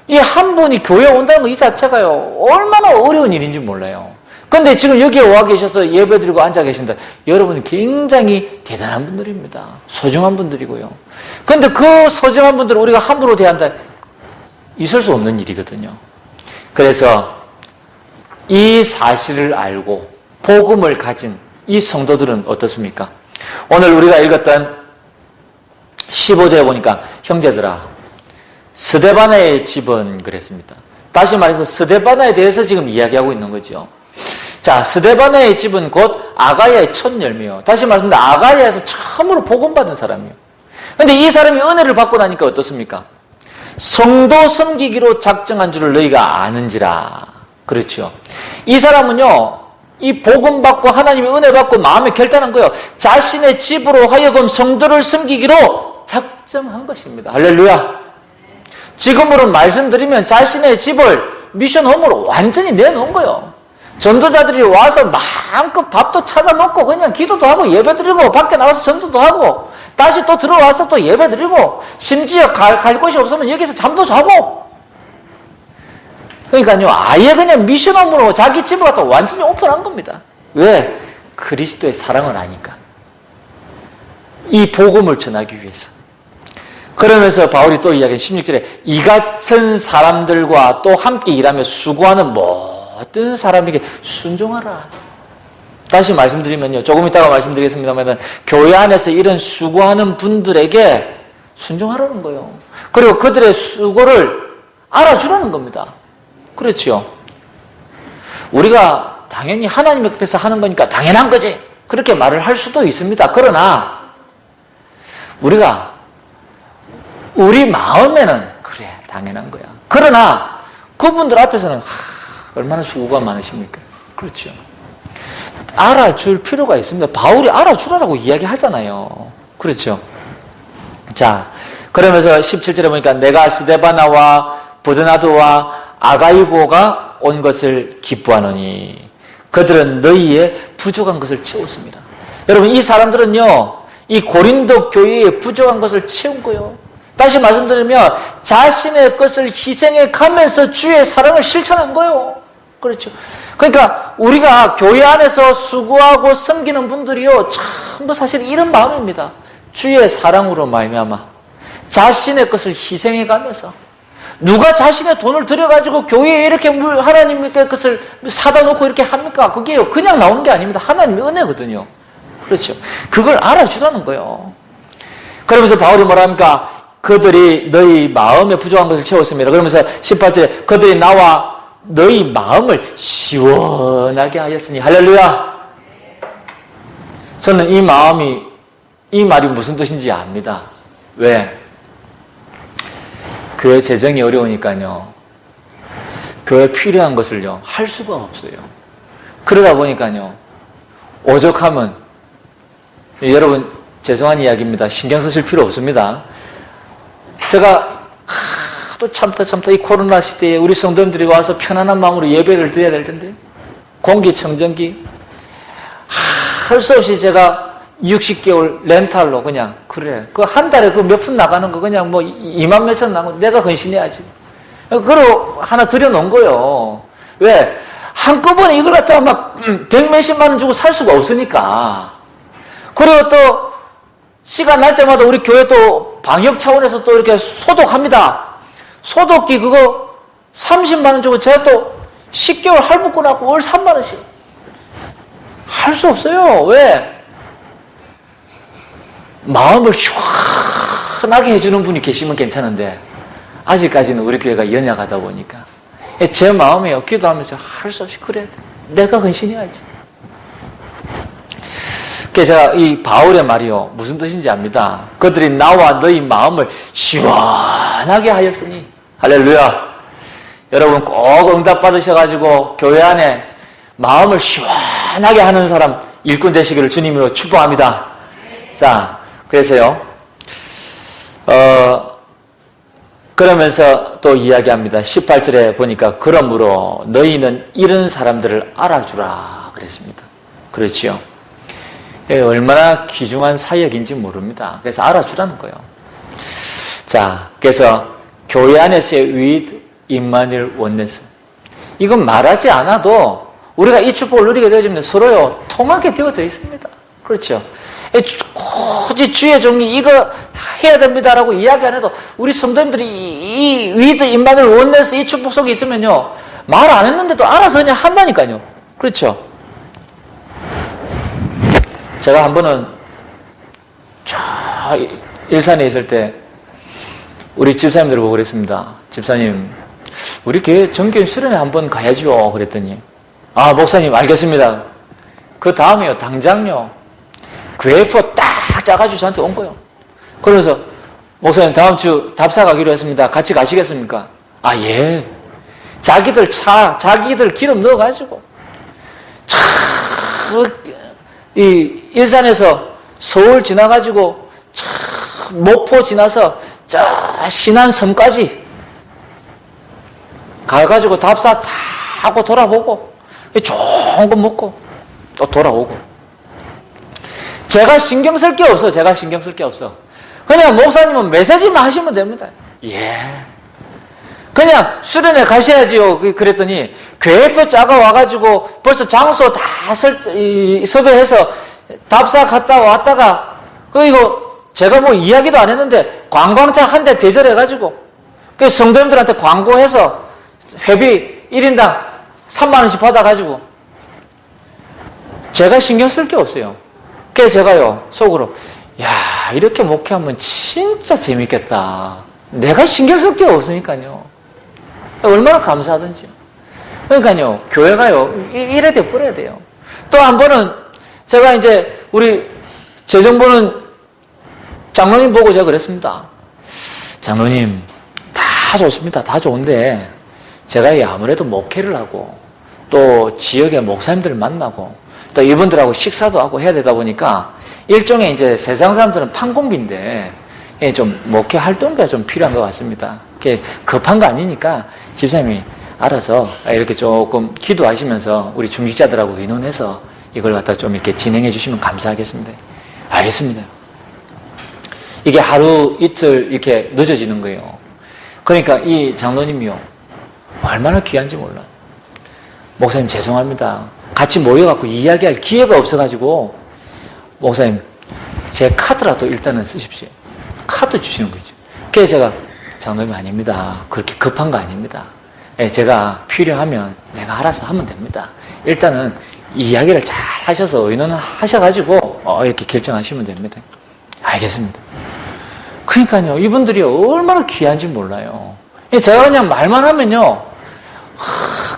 이 한 분이 교회에 온다는 거 이 자체가요 얼마나 어려운 일인지 몰라요. 그런데 지금 여기에 와 계셔서 예배드리고 앉아 계신다. 여러분은 굉장히 대단한 분들입니다. 소중한 분들이고요. 그런데 그 소중한 분들을 우리가 함부로 대한다, 있을 수 없는 일이거든요. 그래서 이 사실을 알고 복음을 가진 이 성도들은 어떻습니까? 오늘 우리가 읽었던 15절에 보니까 형제들아, 스데바나의 집은 그랬습니다. 다시 말해서 스데바나에 대해서 지금 이야기하고 있는 거죠. 자, 스데바나의 집은 곧 아가야의 첫 열매요. 다시 말씀드립니다. 아가야에서 처음으로 복음받은 사람이에요. 그런데 이 사람이 은혜를 받고 나니까 어떻습니까? 성도 섬기기로 작정한 줄을 너희가 아는지라. 그렇죠. 이 사람은요, 이 복음 받고 하나님의 은혜 받고 마음에 결단한 거예요. 자신의 집으로 하여금 성도를 섬기기로 작정한 것입니다. 할렐루야. 지금으로 말씀드리면 자신의 집을 미션홈으로 완전히 내놓은 거예요. 전도자들이 와서 마음껏 밥도 찾아 먹고 그냥 기도도 하고 예배드리고 밖에 나가서 전도도 하고 다시 또 들어와서 또 예배드리고 심지어 갈 곳이 없으면 여기서 잠도 자고. 그러니까요, 아예 그냥 미션홈으로 자기 집을 갖다 완전히 오픈한 겁니다. 왜? 그리스도의 사랑을 아니까. 이 복음을 전하기 위해서. 그러면서 바울이 또 이야기한 16절에 이 같은 사람들과 또 함께 일하며 수고하는 모든 사람에게 순종하라. 다시 말씀드리면요, 조금 이따가 말씀드리겠습니다만 교회 안에서 이런 수고하는 분들에게 순종하라는 거예요. 그리고 그들의 수고를 알아주라는 겁니다. 그렇죠. 우리가 당연히 하나님 옆에서 하는 거니까 당연한 거지, 그렇게 말을 할 수도 있습니다. 그러나 우리가 우리 마음에는 그래 당연한 거야. 그러나 그분들 앞에서는 얼마나 수고가 많으십니까? 그렇죠. 알아줄 필요가 있습니다. 바울이 알아주라고 이야기하잖아요. 그렇죠. 자, 그러면서 17절에 보니까 내가 스데바나와 부드나도와 아가이고가 온 것을 기뻐하노니 그들은 너희의 부족한 것을 채웠습니다. 여러분, 이 사람들은요, 이 고린도 교회의 부족한 것을 채운 거예요. 다시 말씀드리면 자신의 것을 희생해 가면서 주의 사랑을 실천한 거예요. 그렇죠. 그러니까 우리가 교회 안에서 수고하고 섬기는 분들이요, 전부 사실 이런 마음입니다. 주의 사랑으로 말미암아 자신의 것을 희생해 가면서. 누가 자신의 돈을 들여가지고 교회에 이렇게 하나님의 것을 사다 놓고 이렇게 합니까? 그게요, 그냥 나오는 게 아닙니다. 하나님의 은혜거든요. 그렇죠. 그걸 알아주라는 거예요. 그러면서 바울이 뭐라 합니까? 그들이 너희 마음에 부족한 것을 채웠습니다. 그러면서 18절에 그들이 나와 너희 마음을 시원하게 하였으니. 할렐루야. 저는 이 말이 무슨 뜻인지 압니다. 왜? 교회 재정이 어려우니까요, 교회 필요한 것을요 할 수가 없어요. 그러다 보니까요 오죽하면, 여러분 죄송한 이야기입니다. 신경 쓰실 필요 없습니다. 제가 또 참다 이 코로나 시대에 우리 성도님들이 와서 편안한 마음으로 예배를 드려야 될 텐데, 공기청정기 할 수 없이 제가 60개월 렌탈로 그냥, 그래 그 한 달에 그 몇 푼 나가는 거 그냥 뭐 2만 몇천 나가고 내가 헌신해야지. 그걸 하나 들여놓은 거예요. 왜? 한꺼번에 이걸 갖다가 막 100몇십만 원 주고 살 수가 없으니까. 그리고 또 시간 날 때마다 우리 교회 또 방역 차원에서 또 이렇게 소독합니다. 소독기 그거 30만 원 주고 제가 또 10개월 할부권 하고 월 3만 원씩. 할 수 없어요. 왜? 마음을 시원하게 해주는 분이 계시면 괜찮은데 아직까지는 우리 교회가 연약하다 보니까 제 마음에요. 기도하면서 할 수 없이 그래. 내가 헌신해야지. 그래서 제가 이 바울의 말이요. 무슨 뜻인지 압니다. 그들이 나와 너희 마음을 시원하게 하였으니. 할렐루야. 여러분 꼭 응답 받으셔가지고 교회 안에 마음을 시원하게 하는 사람 일꾼 되시기를 주님으로 축복합니다. 자, 그래서요. 그러면서 또 이야기합니다. 18절에 보니까 그러므로 너희는 이런 사람들을 알아주라 그랬습니다. 그렇지요. 얼마나 귀중한 사역인지 모릅니다. 그래서 알아주라는 거예요. 자, 그래서 교회 안에서의 위드 임마누엘 원네스. 이건 말하지 않아도 우리가 이 축복을 누리게 되어지면 서로요 통하게 되어져 있습니다. 그렇죠. 굳이 주의 종이 이거 해야 됩니다라고 이야기 안 해도 우리 성도님들이 이 위드 임마누엘 원네스 이 축복 속에 있으면요 말 안 했는데도 알아서 그냥 한다니까요. 그렇죠. 제가 한 번은 저 일산에 있을 때 우리 집사님들 보고 그랬습니다. 집사님, 우리 교회 정교인 수련회 한번 가야죠. 그랬더니 아, 목사님 알겠습니다. 그 다음에요, 당장요 교회표 딱 짜가지고 저한테 온 거예요. 그래서 목사님 다음 주 답사 가기로 했습니다. 같이 가시겠습니까? 아, 예. 자기들 기름 넣어가지고 이 일산에서 서울 지나가지고 목포 지나서 저 신안섬까지 가가지고 답사 다 하고 돌아보고 좋은 거 먹고 또 돌아오고. 제가 신경 쓸 게 없어. 그냥 목사님은 메시지만 하시면 됩니다. 예. 그냥 수련회 가셔야지요. 그랬더니 교회표 짜가 와가지고 벌써 장소 다 섭외해서 답사 갔다 왔다가 이거 제가 뭐 이야기도 안 했는데 관광차 한 대 대절해가지고 그 성도님들한테 광고해서 회비 1인당 3만 원씩 받아가지고 제가 신경 쓸 게 없어요. 그래서 제가요 속으로 야 이렇게 목회하면 진짜 재밌겠다. 내가 신경 쓸 게 없으니까요. 얼마나 감사하든지요. 그러니까요 교회가요 이래 돼 버려야 돼요. 또 한 번은 제가 이제 우리 재정부는 장로님 보고 제가 그랬습니다. 장로님 다 좋습니다. 다 좋은데 제가 아무래도 목회를 하고 또 지역의 목사님들을 만나고 또 이분들하고 식사도 하고 해야 되다 보니까 일종의 이제 세상 사람들은 판공비인데 좀 목회 활동가 좀 필요한 것 같습니다. 급한 거 아니니까 집사님이 알아서 이렇게 조금 기도하시면서 우리 중직자들하고 의논해서 이걸 갖다 좀 이렇게 진행해 주시면 감사하겠습니다. 알겠습니다. 이게 하루 이틀 이렇게 늦어지는 거예요. 그러니까 이 장로님이요 얼마나 귀한지 몰라요. 목사님 죄송합니다. 같이 모여갖고 이야기할 기회가 없어가지고 목사님 제 카드라도 일단은 쓰십시오. 카드 주시는 거죠. 그래서 제가 장로님 아닙니다. 그렇게 급한 거 아닙니다. 제가 필요하면 내가 알아서 하면 됩니다. 일단은 이야기를 잘 하셔서 의논하셔가지고 이렇게 결정하시면 됩니다. 알겠습니다. 그러니까요 이분들이 얼마나 귀한지 몰라요. 제가 그냥 말만 하면요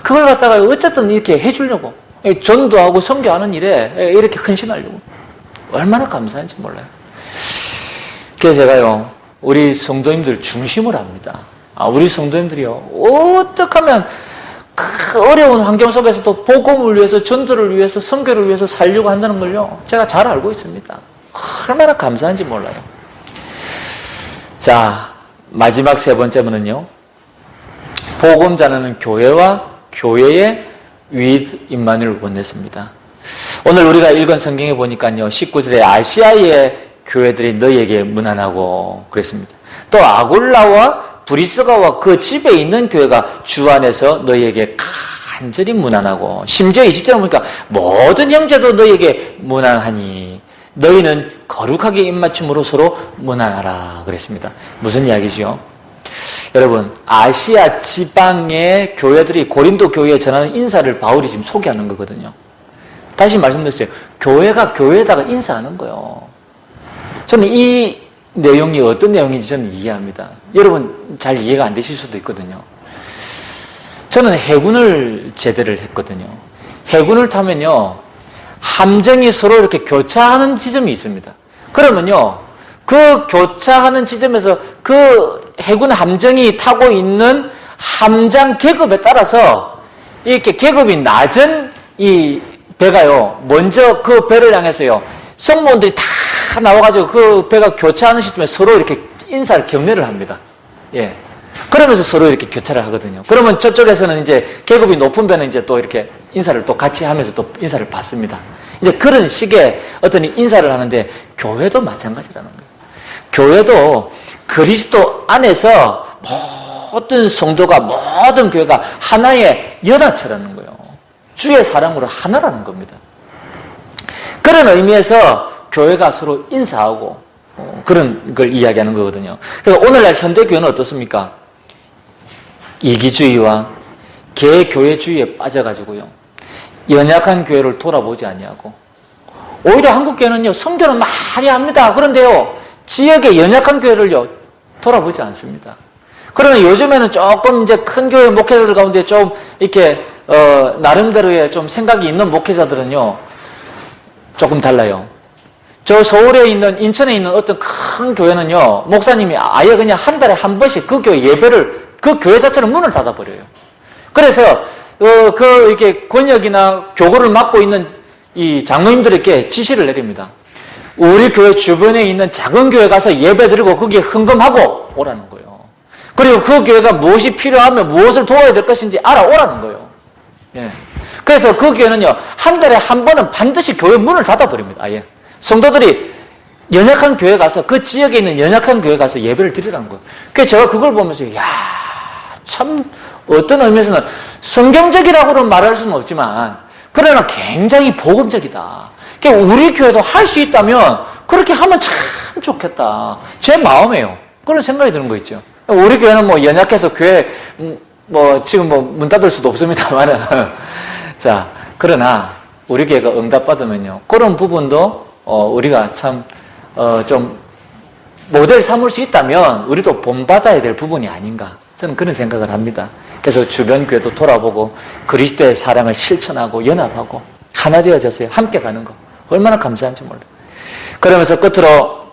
그걸 갖다가 어쨌든 이렇게 해주려고 전도하고 선교하는 일에 이렇게 헌신하려고 얼마나 감사한지 몰라요. 그래서 제가요 우리 성도님들 중심을 합니다. 우리 성도님들이요 어떻게 하면 그 어려운 환경 속에서도 복음을 위해서 전도를 위해서 선교를 위해서 살려고 한다는 걸요 제가 잘 알고 있습니다. 얼마나 감사한지 몰라요. 자 마지막 세 번째는요 복음 전하는 교회와 교회의 with 임마누엘 원내스입니다. 오늘 우리가 읽은 성경에 보니까요, 19절에 아시아의 교회들이 너희에게 문안하고 그랬습니다. 또 아굴라와 브리스가와 그 집에 있는 교회가 주 안에서 너희에게 간절히 문안하고, 심지어 20절에 보니까 모든 형제도 너희에게 문안하니 너희는 거룩하게 입맞춤으로 서로 문안하라 그랬습니다. 무슨 이야기죠? 여러분, 아시아 지방의 교회들이 고린도 교회에 전하는 인사를 바울이 지금 소개하는 거거든요. 다시 말씀드렸어요. 교회가 교회에다가 인사하는 거예요. 저는 이 내용이 어떤 내용인지 저는 이해합니다. 여러분 잘 이해가 안 되실 수도 있거든요. 저는 해군을 제대를 했거든요. 해군을 타면요, 함정이 서로 이렇게 교차하는 지점이 있습니다. 그러면요, 그 교차하는 지점에서 그 해군 함정이 타고 있는 함장 계급에 따라서 이렇게 계급이 낮은 이 배가요, 먼저 그 배를 향해서요, 승무원들이 다 나와가지고 그 배가 교차하는 시점에 서로 이렇게 인사를 경례를 합니다. 예. 그러면서 서로 이렇게 교차를 하거든요. 그러면 저쪽에서는 이제 계급이 높은 배는 이제 또 이렇게 인사를 또 같이 하면서 또 인사를 받습니다. 이제 그런 식의 어떤 인사를 하는데, 교회도 마찬가지라는 거예요. 교회도 그리스도 안에서 모든 성도가, 모든 교회가 하나의 연합체라는 거예요. 주의 사랑으로 하나라는 겁니다. 그런 의미에서 교회가 서로 인사하고 그런 걸 이야기하는 거거든요. 그래서 오늘날 현대교회는 어떻습니까? 이기주의와 개교회주의에 빠져가지고요, 연약한 교회를 돌아보지 아니하고, 오히려 한국교회는요, 선교는 많이 합니다. 그런데요, 지역의 연약한 교회를요, 돌아보지 않습니다. 그러나 요즘에는 조금 이제 큰 교회 목회자들 가운데 좀 이렇게 나름대로의 좀 생각이 있는 목회자들은요, 조금 달라요. 저 서울에 있는, 인천에 있는 어떤 큰 교회는요, 목사님이 아예 그냥 한 달에 한 번씩 그 교회 예배를, 그 교회 자체는 문을 닫아버려요. 그래서 이렇게 권역이나 교구를 맡고 있는 이 장로님들에게 지시를 내립니다. 우리 교회 주변에 있는 작은 교회 가서 예배 드리고 거기에 헌금하고 오라는 거예요. 그리고 그 교회가 무엇이 필요하면 무엇을 도와야 될 것인지 알아오라는 거예요. 예. 그래서 그 교회는요, 한 달에 한 번은 반드시 교회 문을 닫아버립니다. 아예. 성도들이 연약한 교회 가서, 그 지역에 있는 연약한 교회 가서 예배를 드리라는 거예요. 그래서 제가 그걸 보면서, 참 어떤 의미에서는 성경적이라고는 말할 수는 없지만, 그러나 굉장히 복음적이다. 그러니까 우리 교회도 할 수 있다면 그렇게 하면 참 좋겠다. 제 마음이에요. 그런 생각이 드는 거 있죠. 우리 교회는 뭐 연약해서 교회 지금 문 닫을 수도 없습니다만은 자, 그러나 우리 교회가 응답받으면요, 그런 부분도 우리가 참 좀 모델 삼을 수 있다면 우리도 본받아야 될 부분이 아닌가, 저는 그런 생각을 합니다. 그래서 주변 교회도 돌아보고 그리스도의 사랑을 실천하고 연합하고 하나 되어졌어요. 함께 가는 거 얼마나 감사한지 몰라요. 그러면서 끝으로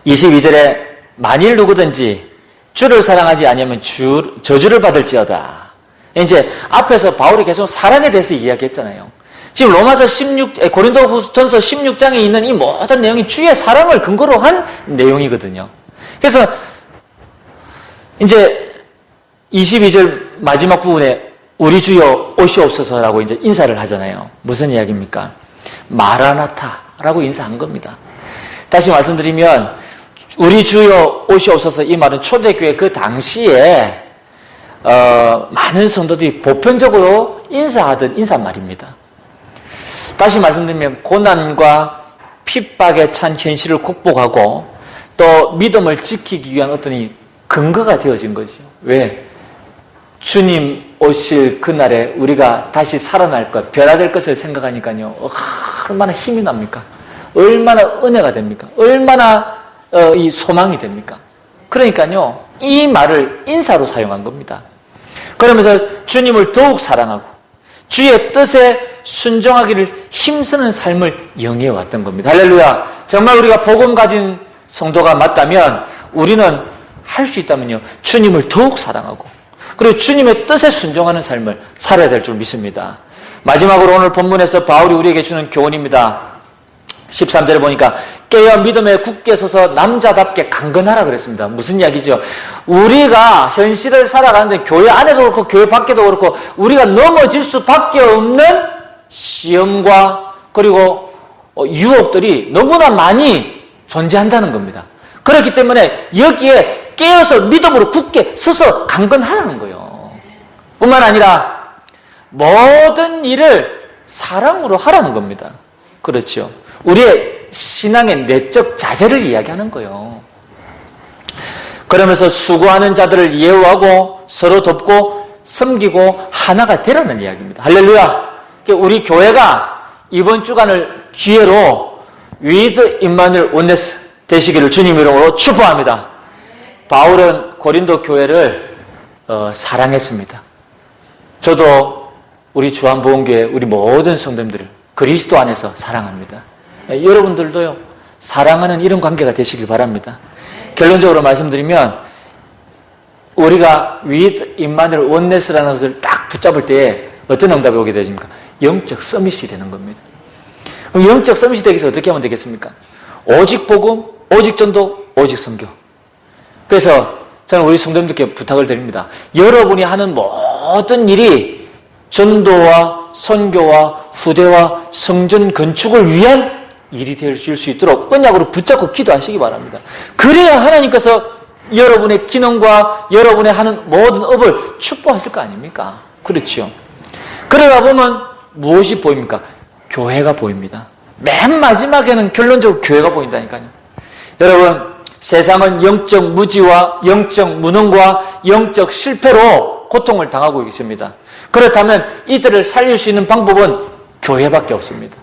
22절에 만일 누구든지 주를 사랑하지 않으면 저주를 받을지어다. 이제 앞에서 바울이 계속 사랑에 대해서 이야기했잖아요. 지금 고린도전서 16장에 있는 이 모든 내용이 주의 사랑을 근거로 한 내용이거든요. 그래서 이제 22절 마지막 부분에 우리 주여 오시옵소서라고 이제 인사를 하잖아요. 무슨 이야기입니까? 마라나타라고 인사한 겁니다. 다시 말씀드리면 우리 주여 오시옵소서, 이 말은 초대교회 그 당시에 많은 성도들이 보편적으로 인사하던 인사말입니다. 다시 말씀드리면 고난과 핍박에 찬 현실을 극복하고 또 믿음을 지키기 위한 어떤 이 근거가 되어진 거죠. 왜? 주님 오실 그날에 우리가 다시 살아날 것, 변화될 것을 생각하니까요, 얼마나 힘이 납니까? 얼마나 은혜가 됩니까? 얼마나 이 소망이 됩니까? 그러니까요, 이 말을 인사로 사용한 겁니다. 그러면서 주님을 더욱 사랑하고 주의 뜻에 순종하기를 힘쓰는 삶을 영위해왔던 겁니다. 할렐루야. 정말 우리가 복음 가진 성도가 맞다면 우리는 할 수 있다면요, 주님을 더욱 사랑하고 그리고 주님의 뜻에 순종하는 삶을 살아야 될 줄 믿습니다. 마지막으로 오늘 본문에서 바울이 우리에게 주는 교훈입니다. 13절에 보니까 깨어 믿음에 굳게 서서 남자답게 강건하라 그랬습니다. 무슨 이야기죠? 우리가 현실을 살아가는데 교회 안에도 그렇고 교회 밖에도 그렇고 우리가 넘어질 수밖에 없는 시험과 그리고 유혹들이 너무나 많이 존재한다는 겁니다. 그렇기 때문에 여기에 깨어서 믿음으로 굳게 서서 강건하라는 거예요. 뿐만 아니라 모든 일을 사랑으로 하라는 겁니다. 그렇죠. 우리의 신앙의 내적 자세를 이야기하는 거예요. 그러면서 수고하는 자들을 예우하고 서로 돕고 섬기고 하나가 되라는 이야기입니다. 할렐루야. 우리 교회가 이번 주간을 기회로 위드 임마누엘 온네스 되시기를 주님 이름으로 축복합니다. 바울은 고린도 교회를 사랑했습니다. 저도 우리 주한복음교회 우리 모든 성도님들을 그리스도 안에서 사랑합니다. 여러분들도요, 사랑하는 이런 관계가 되시길 바랍니다. 결론적으로 말씀드리면 우리가 with 임마누엘 원네스라는 것을 딱 붙잡을 때에 어떤 응답이 오게 되십니까? 영적 서밋이 되는 겁니다. 그럼 영적 서밋이 되기 위해서 어떻게 하면 되겠습니까? 오직 복음, 오직 전도, 오직 선교. 그래서 저는 우리 성도님들께 부탁을 드립니다. 여러분이 하는 모든 일이 전도와 선교와 후대와 성전 건축을 위한 일이 되실 수 있도록 언약으로 붙잡고 기도하시기 바랍니다. 그래야 하나님께서 여러분의 기능과 여러분의 하는 모든 업을 축복하실 거 아닙니까? 그렇죠. 그러다 보면 무엇이 보입니까? 교회가 보입니다. 맨 마지막에는 결론적으로 교회가 보인다니까요. 여러분, 세상은 영적 무지와 영적 무능과 영적 실패로 고통을 당하고 있습니다. 그렇다면 이들을 살릴 수 있는 방법은 교회밖에 없습니다.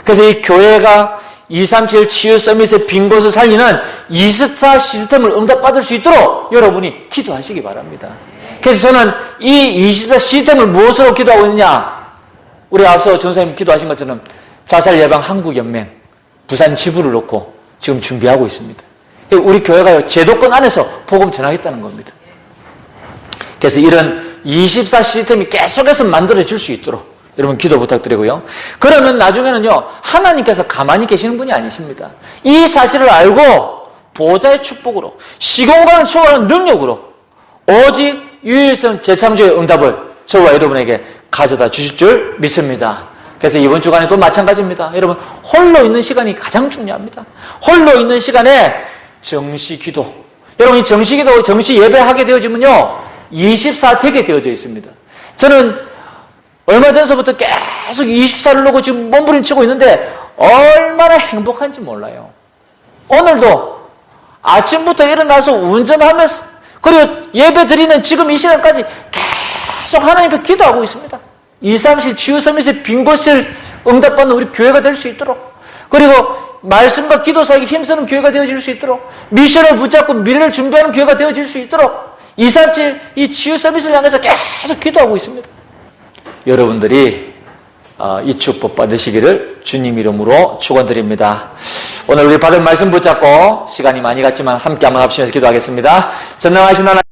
그래서 이 교회가 237 치유 서밋의 빈 곳을 살리는 24 시스템을 응답받을 수 있도록 여러분이 기도하시기 바랍니다. 그래서 저는 이 24 시스템을 무엇으로 기도하고 있느냐? 우리 앞서 전사님 기도하신 것처럼 자살 예방 한국연맹 부산 지부를 놓고 지금 준비하고 있습니다. 우리 교회가 제도권 안에서 복음 전하겠다는 겁니다. 그래서 이런 24 시스템이 계속해서 만들어질 수 있도록 여러분 기도 부탁드리고요. 그러면 나중에는요, 하나님께서 가만히 계시는 분이 아니십니다. 이 사실을 알고 보좌의 축복으로 시공간을 초월하는 능력으로 오직 유일성 재창조의 응답을 저와 여러분에게 가져다 주실 줄 믿습니다. 그래서 이번 주간에도 마찬가지입니다. 여러분, 홀로 있는 시간이 가장 중요합니다. 홀로 있는 시간에 정시 기도. 여러분이 정시 기도, 정시 예배하게 되어지면요, 24 되게 되어져 있습니다. 저는 얼마 전서부터 계속 24를 놓고 지금 몸부림치고 있는데 얼마나 행복한지 몰라요. 오늘도 아침부터 일어나서 운전하면서 그리고 예배 드리는 지금 이 시간까지 계속 하나님 앞에 기도하고 있습니다. 237 치유 서밋의 빈 곳을 응답받는 우리 교회가 될 수 있도록, 그리고 말씀과 기도 사이에 힘쓰는 교회가 되어질 수 있도록, 미션을 붙잡고 미래를 준비하는 교회가 되어질 수 있도록 237 이 치유 서밋을 향해서 계속 기도하고 있습니다. 여러분들이 이 축복 받으시기를 주님 이름으로 축원드립니다. 오늘 우리 받은 말씀 붙잡고 시간이 많이 갔지만 함께 한번 합심해서 기도하겠습니다. 전능하신 하나님,